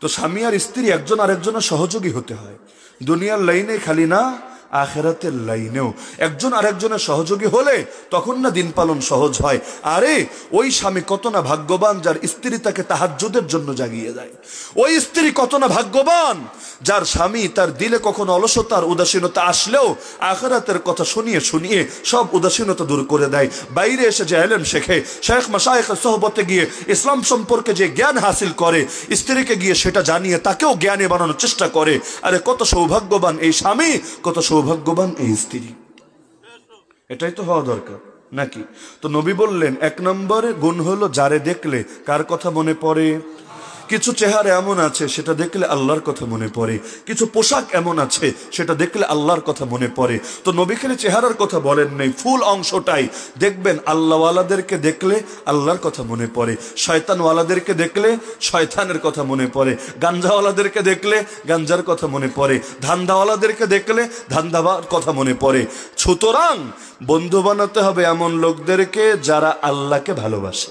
তো স্বামী আর স্ত্রী একজন আরেকজনের সহযোগী হতে হয়। দুনিয়ার লাইনে খালি না, আখিরাতের লাইনেও একজন আরেকজনের সহযোগী হলে তখন না দিন পালন সহজ হয়। আরে ওই স্বামী কত না ভাগ্যবান যার স্ত্রী তাকে তাহাজ্জুদের জন্য জাগিয়ে দেয়। ওই স্ত্রী কত না ভাগ্যবান যার স্বামী তার দিলে কখনো অলসতার উদাসীনতা আসলেও আখিরাতের কথা শুনিয়ে শুনিয়ে সব উদাসীনতা দূর করে দেয়। বাইরে এসে যে ইলম শেখে, শেখ মাশায়েখের সোহবতে গিয়ে ইসলাম সম্পর্কে যে জ্ঞান হাসিল করে, স্ত্রীকে গিয়ে সেটা জানিয়ে তাকেও জ্ঞানী বানানোর চেষ্টা করে। আরে কত সৌভাগ্যবান এই স্বামী, কত সৌভাগ্যবান এই স্ত্রী। এটাই তো হওয়া দরকার নাকি? তো নবী বললেন 1 নম্বরে গুণ হলো যারে দেখলে কার কথা মনে পড়ে? কিছু চেহারা এমন আছে সেটা দেখলে আল্লাহর কথা মনে পড়ে, কিছু পোশাক এমন আছে সেটা দেখলে আল্লাহর কথা মনে পড়ে। তো নবী খালি চেহারার কথা বলেন নাই, ফুল অংশটাই দেখবেন আল্লাহওয়ালাদেরকে দেখলে আল্লাহর কথা মনে পড়ে, শয়তানওয়ালাদেরকে দেখলে শয়তানের কথা মনে পড়ে, গাঞ্জাওয়ালাদেরকে দেখলে গাঞ্জার কথা মনে পড়ে, ধান্দাওয়ালাদেরকে দেখলে ধান্দাবার কথা মনে পড়ে। সুতরাং বন্ধু বানাতে হবে এমন লোকদেরকে যারা আল্লাহকে ভালোবাসে।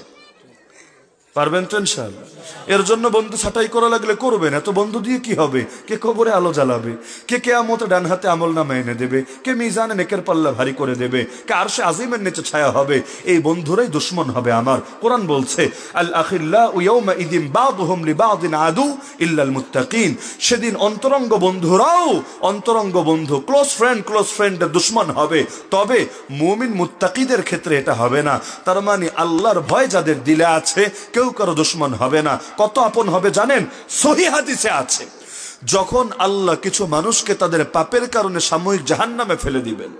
পারবেন তো ইনশাআল্লাহ? এর জন্য বন্ধু ছাঁটাই করা লাগলে করবেন। এত বন্ধু দিয়ে কি হবে? কে কবরে আলো জ্বালাবে, কে কিয়ামতে ডান হাতে আমল নামা এনে দেবে, কে মিজানে নেকের পাল্লা ভারী করে দেবে, কে আরশে আজিমের নিচে ছায়া হবে, এই বন্ধুরাই দুশমন হবে আমার। কোরআন বলছে আল আখিল্লাউ ইয়াউমা ইদিন বাদুহুম লিবাদিন আদু ইল্লাল মুত্তাকিন। সেদিন অন্তরঙ্গ বন্ধুরাও অন্তরঙ্গ বন্ধু, ক্লোজ ফ্রেন্ডের দুশমন হবে, তবে মুমিন মুত্তাকিদের ক্ষেত্রে এটা হবে না। তার মানে আল্লাহর ভয় যাদের দিলে আছে কেউ কারো দুশমন হবে না। কত আপন হবে জানেন? সহিহ হাদিসে আছে, যখন আল্লাহ কিছু মানুষকে তাদের পাপের কারণে সাময়িক জাহান্নামে ফেলে দিবেন,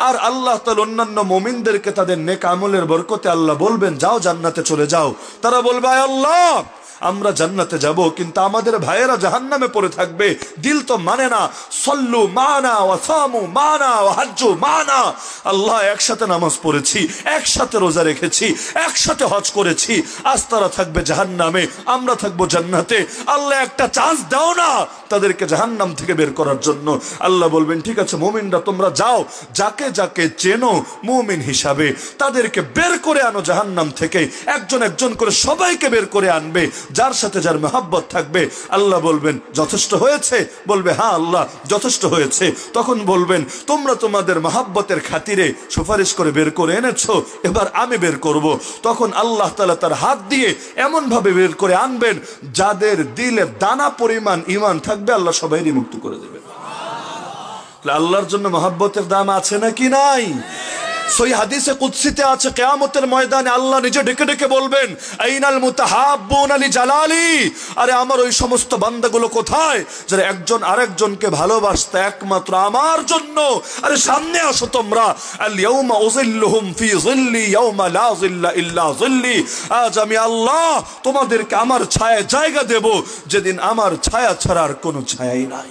আর আল্লাহ তাআলা অন্যান্য মুমিনদেরকে তাদের নেক আমলের বরকতে আল্লাহ বলবেন যাও জান্নাতে চলে যাও। তারা বলবে আয় আল্লাহ আমরা জান্নাতে যাব, কিন্তু আমাদের ভাইয়েরা জাহান্নামে পড়ে থাকবে, দিল তো মানে না। সল্লু মানা ওয়া সামু মানা ওয়া হাজ্জু মানা। আল্লাহ একসাথে নামাজ পড়েছি, একসাথে রোজা রেখেছি, একসাথে হজ করেছি, আজ তারা থাকবে জাহান্নামে, আমরা থাকবো জান্নাতে। আল্লাহ একটা চান্স দাও না তাদেরকে জাহান্নাম থেকে বের করার জন্য। আল্লাহ বলবেন ঠিক আছে মুমিনরা তোমরা যাও, যাকে যাকে চেনো মুমিন হিসাবে তাদেরকে বের করে আনো জাহান্নাম থেকে, একজন একজন করে সবাইকে বের করে আনবে, যার সাথে যার মহব্বত থাকবে। আল্লাহ বলবেন যথেষ্ট হয়েছে? বলবে হ্যাঁ আল্লাহ যথেষ্ট হয়েছে। তখন বলবেন তোমরা তোমাদের মহব্বতের খাতিরে সুপারিশ করে বের করে এনেছো, এবার আমি বের করব। তখন আল্লাহ তাআলা তার হাত দিয়ে এমন ভাবে বের করে আনবেন যাদের দিলে দানা পরিমাণ ঈমান থাকবে, আল্লাহ সবাইরই মুক্ত করে দেবেন। আল্লাহর জন্য মহব্বতের দাম আছে নাকি নাই? সহি হাদিসে কুদসিতে আছে কিয়ামতের ময়দানে আল্লাহ নিজে ডেকে ডেকে বলবেন আইনাল মুতাহাব্বুনা লিজালালি। আরে আমার ওই সমস্ত বান্দাগুলো কোথায় যারা একজন আরেকজনকে ভালোবাসতে একমাত্র আমার জন্য? আরে সামনে আসো তোমরা। আল ইয়াউমা উযিল্লুহুম ফি যিল্লি ইয়াউমা লা যিল্লা ইল্লা যিল্লি। আজ আমি আল্লাহ তোমাদেরকে আমার ছায়ায় জায়গা দেব যেদিন আমার ছায়া ছাড়া আর কোনো ছায়াই নাই।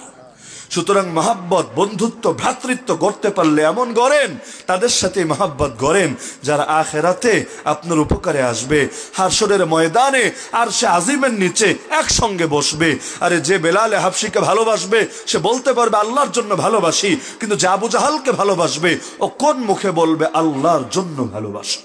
সুতরাং মহাব্বত, বন্ধুত্ব, ভ্রাতৃত্ব গড়তে পারলে এমন গড়েন, তাদের সাথে মহাব্বত গড়েন যারা আখেরাতে আপনার উপকারে আসবে, হাশরের ময়দানে আরশে আজিমের নিচে একসঙ্গে বসবে। আরে যে বেলালে হাবশিকে ভালোবাসবে সে বলতে পারবে আল্লাহর জন্য ভালোবাসি, কিন্তু যে আবু জাহালকে ভালোবাসবে ও কোন মুখে বলবে আল্লাহর জন্য ভালোবাসি?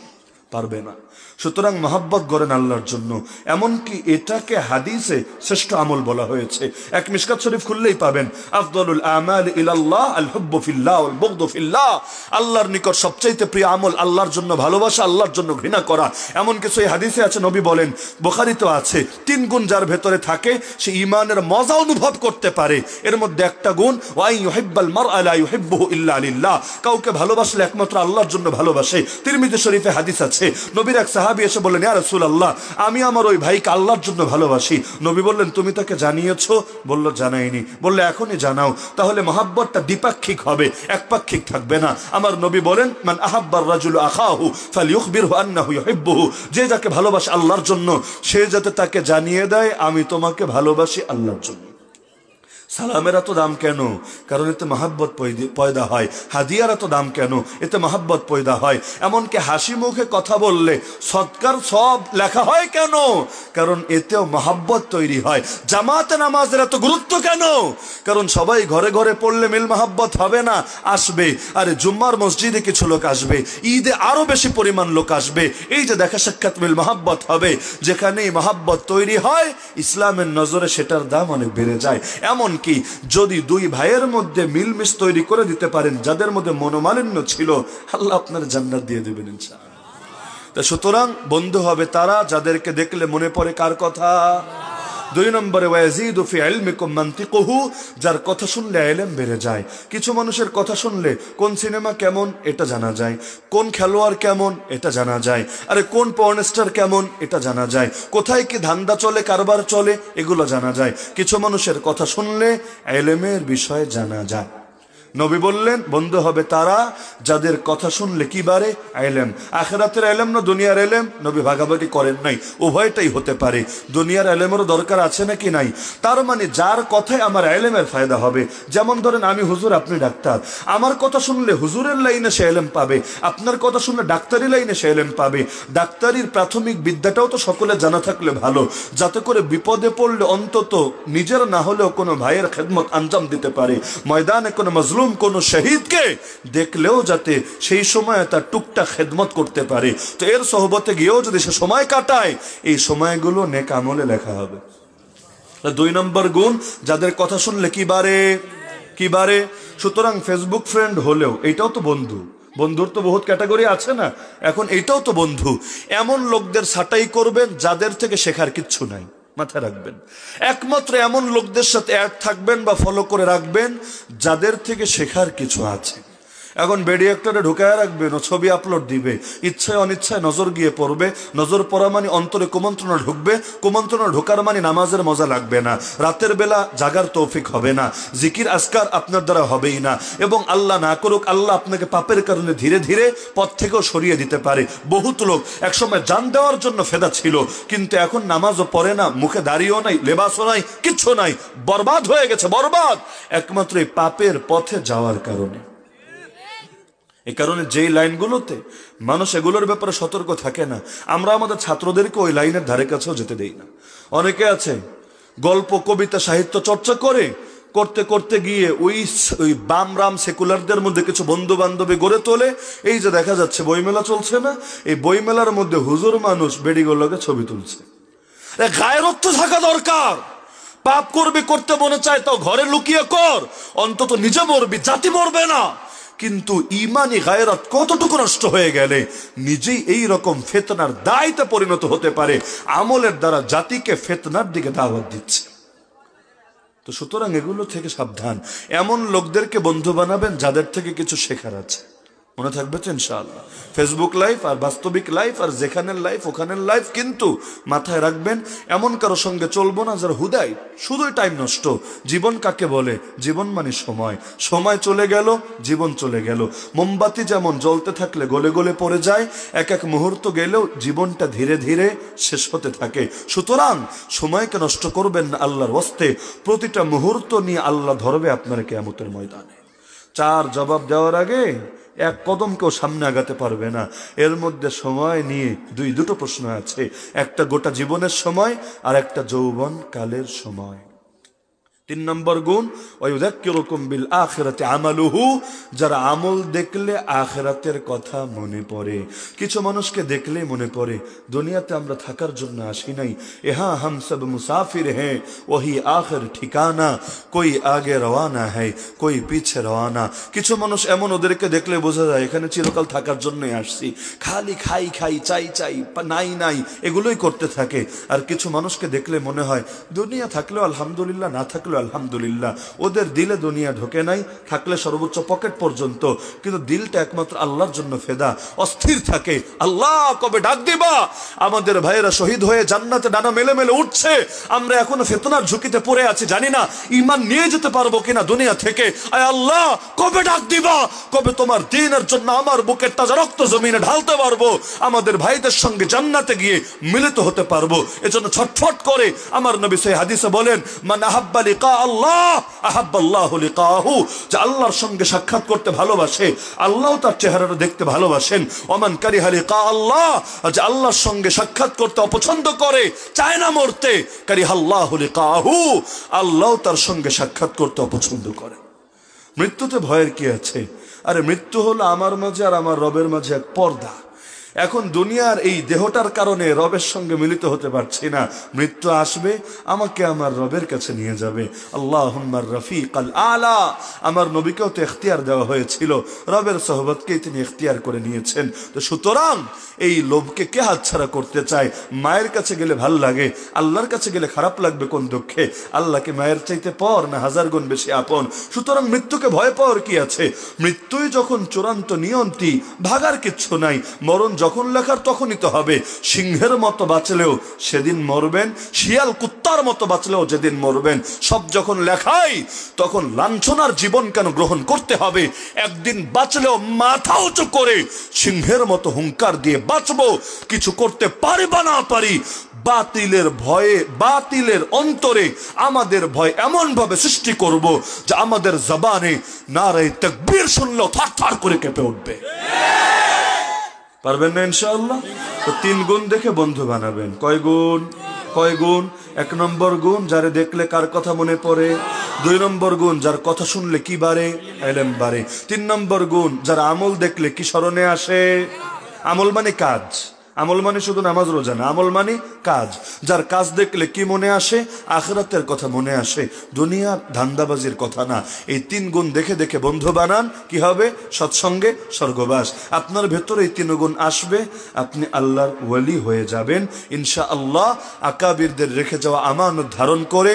পারবে না। সুতরাং মহব্বত গড়েন আল্লাহর জন্য। এমনকি এটাকে হাদিসে শ্রেষ্ঠ আমল বলা হয়েছে। এক মিশকাত শরীফ খুললেই পাবেন আফদলুল আমাল ইলাল্লাহ আল হুব্বু ফিল্লাহ ওয়াল বুগদু ফিল্লাহ। আল্লাহর নিকট সবচেয়ে প্রিয় আমল আল্লাহর জন্য ভালোবাসা, আল্লাহর জন্য ঘৃণা করা। এমন কিছু এই হাদিসে আছে, নবী বলেন, বুখারীতে আছে, 3 গুণ যার ভেতরে থাকে সে ঈমানের মজা অনুভব করতে পারে। এর মধ্যে একটা গুণ ওয়া ইউহিব্বাল মারআ লা ইউহিব্বুহু ইল্লা লিল্লাহ। কাউকে ভালোবাসলে একমাত্র আল্লাহর জন্য ভালোবাসে। তিরমিজি শরীফে হাদিস আছে, নবীর এক সাহাবী এসে বললেন ইয়া রাসূলুল্লাহ আমি আমার ওই ভাইকে আল্লাহর জন্য ভালোবাসি। নবী বললেন তুমি তাকে জানিয়েছো? বলল জানাইনি। বললে এখনই জানাও, তাহলে মহব্বতটা দ্বিপাক্ষিক হবে, একপাক্ষিক থাকবে না। আমার নবী বলেন মান আহাব্বার রাজুলু আখাহু ফালইউখবিরহু আন্নাহু ইউহিব্বুহু। যে যাকে ভালোবাসে আল্লাহর জন্য সে যাতে তাকে জানিয়ে দেয় আমি তোমাকে ভালোবাসি আল্লাহর জন্য। সালামের এত দাম কেন? কারণ এতে মহাব্বত পয়দা হয়। হাদিয়ার এত দাম কেন? এতে মহাব্বত পয়দা হয়। এমনকি হাসি মুখে কথা বললে সৎকার সব লেখা হয় কেন? কারণ এতেও মহাব্বত তৈরি হয়। জামাতে নামাজের এত গুরুত্ব কেন? কারণ সবাই ঘরে ঘরে পড়লে মিল মহাব্বত হবে না, আসবে। আরে জুম্মার মসজিদে কিছু লোক আসবে, ঈদে আরো বেশি পরিমাণ লোক আসবে। এই যে দেখা সাক্ষাৎ মিল মহাব্বত হবে। যেখানেই মহাব্বত তৈরি হয় ইসলামের নজরে সেটার দাম অনেক বেড়ে যায়। এমন কি যদি 2 ভাইয়ের মধ্যে মিলমিশ তৈরি করে দিতে পারেন যাদের মধ্যে মনোমালিন্য ছিল, আল্লাহ আপনার জান্নাত দিয়ে দেবেন ইনশাআল্লাহ। তা সুতরাং বন্ধু হবে তারা যাদেরকে দেখলে মনে পড়ে কার কথা? 2 নম্বরে ওয়াজিদু ফি ইলমিকুম মানতিকুহু, যার কথা শুনলে ইলম বেড়ে যায়। কিছু মানুষের কথা শুনলে কোন সিনেমা কেমন এটা জানা যায়, কোন খেলোয়াড় কেমন এটা জানা যায়, আরে কোন পর্ন স্টার কেমন এটা জানা যায়, কোথায় কি ধান্দা চলে কারবার চলে এগুলো জানা যায়। কিছু মানুষের কথা শুনলে ইলমের বিষয়ে জানা যায়। নবী বললেন বন্ধু হবে তারা যাদের কথা শুনলে কি বাড়ে? ইলম। আখিরাতের ইলম না দুনিয়ার ইলম? নবী ভাগাভাগি করেন নাই, উভয়টাই হতে পারে। দুনিয়ার ইলমেরও দরকার আছে নাকি নাই? তার মানে যার কথায় আমার ইলমের ফায়দা হবে, যেমন ধরেন আমি হুজুর, আপনি ডাক্তার, আমার কথা শুনলে হুজুরের লাইনে সে ইলম পাবে, আপনার কথা শুনলে ডাক্তারি লাইনে সে ইলম পাবে। ডাক্তারির প্রাথমিক বিদ্যাটাও তো সকলে জানা থাকলে ভালো, যাতে করে বিপদে পড়লে অন্তত নিজের না হলেও কোনো ভাইয়ের খেদমত আঞ্জাম দিতে পারে। ময়দানে কোনো মজলুম, কোনো শহীদকে দেখলেও যাতে সেই সময় তার টুকটাক খেদমত করতে পারে। তো এর সোহবতে গিয়েও যদি সে সময় কাটায়, এই সময়গুলো নেক আমলে লেখা হবে। 2 নম্বর গুণ, যাদের কথা শুনলে কি বাড়ে? সুতরাং ফেসবুক ফ্রেন্ড হলেও এটাও তো বন্ধু। বন্ধুর তো বহুত ক্যাটাগরি আছে না, এখন এটাও তো বন্ধু। এমন লোকদের ছাঁটাই করবেন যাদের থেকে শেখার কিচ্ছু নাই, মাথায় রাখবেন। একমাত্র এমন লোকদের সাথে অ্যাড থাকবেন বা ফলো করে রাখবেন যাদের থেকে শেখার কিছু আছে। এখন ভিডিও একটারে ঢুকায় রাখবেন, ও ছবি আপলোড দিবে, ইচ্ছায় অনিচ্ছায় নজর গিয়ে পড়বে। নজর পড়া মানে অন্তরে কুমন্ত্রণা ঢুকবে, কুমন্ত্রণা ঢোকার মানে নামাজের মজা লাগবে না, রাতের বেলা জাগার তৌফিক হবে না, জিকির আজকার আপনার দ্বারা হবেই না, এবং আল্লাহ না করুক আল্লাহ আপনাকে পাপের কারণে ধীরে ধীরে পথ থেকেও সরিয়ে দিতে পারে। বহুত লোক একসময় জান দেওয়ার জন্য ফেদা ছিল, কিন্তু এখন নামাজও পড়ে না, মুখে দাড়িও নাই, লেবাসও নাই, কিচ্ছু নাই, বরবাদ হয়ে গেছে, বরবাদ একমাত্র এই পাপের পথে যাওয়ার কারণে। এই কারণে যেই লাইনগুলোতে মানুষ এগুলোর ব্যাপারে সতর্ক থাকে না, আমরা আমাদের ছাত্রদেরকে ওই লাইনের ধারে কাছেও যেতে দেই না। অনেকে আছে গল্প, কবিতা, সাহিত্য চর্চা করতে করতে গিয়ে ওই বাম রাম সেকুলারদের মধ্যে কিছু বন্ধু বান্ধবী গড়ে তোলে। এই যে দেখা যাচ্ছে বইমেলা চলছে না, এই বইমেলার মধ্যে হুজুর মানুষ বেডিগুলোকে ছবি তুলছে। গায়রত্ব থাকা দরকার। পাপ করতে মনে চায় তো ঘরে লুকিয়ে কর, অন্তত নিজে মরবি, জাতি মরবে না। কিন্তু ইমানি গায়রাত কতটুকু নষ্ট হয়ে গেলে নিজেই এই রকম ফিতনার দায়তে পরিণত হতে পারে, আমলের দ্বারা জাতিকে ফিতনার দিকে দাওয়াত দিচ্ছে। তো সুতরাং এগুলো থেকে সাবধান। এমন লোকদেরকে বন্ধু বানাবেন যাদের থেকে কিছু শেখার আছে। মনে থাকবে তো ইনশাআল্লাহ। ফেসবুক লাইফ আর বাস্তবিক লাইফ আর যেখানের লাইফ ওখানের লাইফ, কিন্তু মাথায় রাখবেন এমন কারো সঙ্গে চলবো না যারা হুদাই শুধুই টাইম নষ্ট। জীবন কাকে বলে? জীবন মানে সময়। সময় চলে গেল, জীবন চলে গেল। মোমবাতি যেমন জ্বলতে থাকলে গলে গলে পড়ে যায়, এক এক মুহূর্ত গেলেও জীবনটা ধীরে ধীরে শেষ হতে থাকে। সুতরাং সময়কে নষ্ট করবেন না আল্লাহর ওয়াস্তে। প্রতিটা মুহূর্ত নিয়ে আল্লাহ ধরবে আপনার কিয়ামতের ময়দানে। 4 জবাব দেওয়ার আগে এক কদম কেউ সামনে আগাতে পারবে না। এর মধ্যে সময় নিয়ে দুটো প্রশ্ন আছে, একটা গোটা জীবনের সময় আর একটা যৌবন কালের সময়। 3 নম্বর গুণ, ওয়ায়ুযাক্কিরুকুম বিল আখিরাতি আমালুহু, যারা আমল দেখলে আখিরাতের কথা মনে পড়ে। কিছু মানুষকে দেখলে মনে পড়ে দুনিয়াতে আমরা থাকার জন্য আসি নাই, ইহা হাম সব মুসাফির হ্যাঁ ওহি আখির ঠিকানা, কই আগে রওয়ানা হ্যায় কই পিছে রওয়ানা। কিছু মানুষ এমন, ওদেরকে দেখলে বোঝা যায় এখানে চিরকাল থাকার জন্যই আসছি, খালি খাই চাই নাই এগুলোই করতে থাকে। আর কিছু মানুষকে দেখলে মনে হয় দুনিয়া থাকলেও আলহামদুলিল্লাহ, না থাকলেও আলহামদুলিল্লাহ। ওদের দিলে দুনিয়া ঢোকে নাই, থাকলে সর্বোচ্চ পকেট পর্যন্ত, কিন্তু দিলটা একমাত্র আল্লাহর জন্য ফেদা, অস্থির থাকে। আল্লাহ কবে ডাক দিবা? আমাদের ভাইয়েরা শহীদ হয়ে জান্নাতে ডানা মেলে মেলে উঠছে, আমরা এখনো ফিতনার ঝুঁকিতে পড়ে আছি, জানি না ঈমান নিয়ে যেতে পারবো কিনা দুনিয়া থেকে। আয় আল্লাহ কবে ডাক দিবা? কবে তোমার দ্বীনের জন্য আমার বুকের তাজা রক্ত জমিনে ঢালতে পারবো, আমাদের ভাইদের সঙ্গে জান্নাতে গিয়ে মিলিত হতে পারবো? এজন্য ছটফট করে আমার নবী সেই হাদিসে বলেন, মান আহাব্বা লিকা আল্লাহ আহাব্বাল্লাহু লিকাহু, যে আল্লাহর সঙ্গে সাক্ষাৎ করতে ভালোবাসে আল্লাহ তার চেহারাটা দেখতে ভালোবাসেন। ওমান কারিহা লিকা আল্লাহ, যে আল্লাহর সঙ্গে সাক্ষাৎ করতে অপছন্দ করে, চায় না মরতে, কারিহাল্লাহু লিকাহু, আল্লাহ তার সঙ্গে সাক্ষাৎ করতে অপছন্দ করে। মৃত্যুতে ভয়ের কি আছে? আরে মৃত্যু হলো আমার মাঝে আর আমার রবের মাঝে এক পর্দা। এখন দুনিয়ার এই দেহটার কারণে রবের সঙ্গে মিলিত হতে পারছি না, মৃত্যু আসবে আমাকে আমার রবের কাছে নিয়ে যাবে। আল্লাহুম্মার রফিকাল আলা, আমার নবীকেও তো ইখতিয়ার দেওয়া হয়েছিল, রবের সোহবতকেই তিনি ইখতিয়ার করে নিয়েছেন। তো সুতরাং এই লোভকে কে হাতছাড়া করতে চায়? মায়ের কাছে গেলে ভাল লাগে, আল্লাহর কাছে গেলে খারাপ লাগবে কোন দুঃখে? আল্লাহকে মায়ের চাইতে পর না 1000 গুণ বেশি আপন। সুতরাং মৃত্যুকে ভয় পাওয়ার কি আছে? মৃত্যুই যখন চূড়ান্ত নিয়ন্ত্রী, ভাগার কিচ্ছু নাই। মরণ যখন লেখার তখনই তো হবে। সিংহের মতো বাঁচলেও সেদিন মরবেন, শিয়াল কুত্তার মতো বাঁচলেও যেদিন মরবেন। সব যখন লেখাই তখন লাঞ্ছনার জীবন কেন গ্রহণ করতে হবে? একদিন বাঁচলেও মাথা উঁচু করে সিংহের মতো হুঙ্কার দিয়ে বাঁচবো। কিছু করতে পারি বা না পারি, বাতিলের ভয়ে, বাতিলের অন্তরে আমাদের ভয় এমন ভাবে সৃষ্টি করব যে আমাদের জবানে নারে তাকবীর শুনলেও থার করে কেঁপে উঠবে। পারবেন না ইনশাআল্লাহ? তো 3 গুণ দেখে বন্ধু বানাবেন। কয় গুণ? কয় গুণ? 1 নম্বর গুণ, যারে দেখলে কার কথা মনে পড়ে। 2 নম্বর গুণ, যার কথা শুনলে কি বাড়ে? ইলম বাড়ে। 3 নম্বর গুণ, যার আমল দেখলে কি স্মরণে আসে? আমল মানে কাজ, আমল মানে শুধু নামাজ রোজা না, আমল মানে কাজ। যার কাজ দেখলে কি মনে আসে? আখিরাতের কথা মনে আসে, দুনিয়ার ধান্দাবাজির কথা না। এই 3 গুণ দেখে দেখে বন্ধু বানান, কি হবে? সৎসঙ্গে স্বর্গবাস। আপনার ভেতরে এই 3 গুণ আসবে, আপনি আল্লাহর ওয়ালি হয়ে যাবেন ইনশাআল্লাহ। আকাবিরদের রেখে যাওয়া আমানত ধারণ করে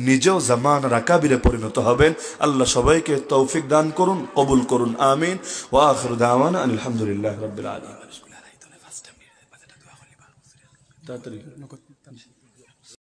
নিজেও জামানার আকাবিরে পরিণত হবেন। আল্লাহ সবাইকে তৌফিক দান করুন, কবুল করুন, আমিন। ওয়া আখিরু দাওয়ানা আলহামদুলিল্লাহি রাব্বিল আলামিন। তাড়াতাড়ি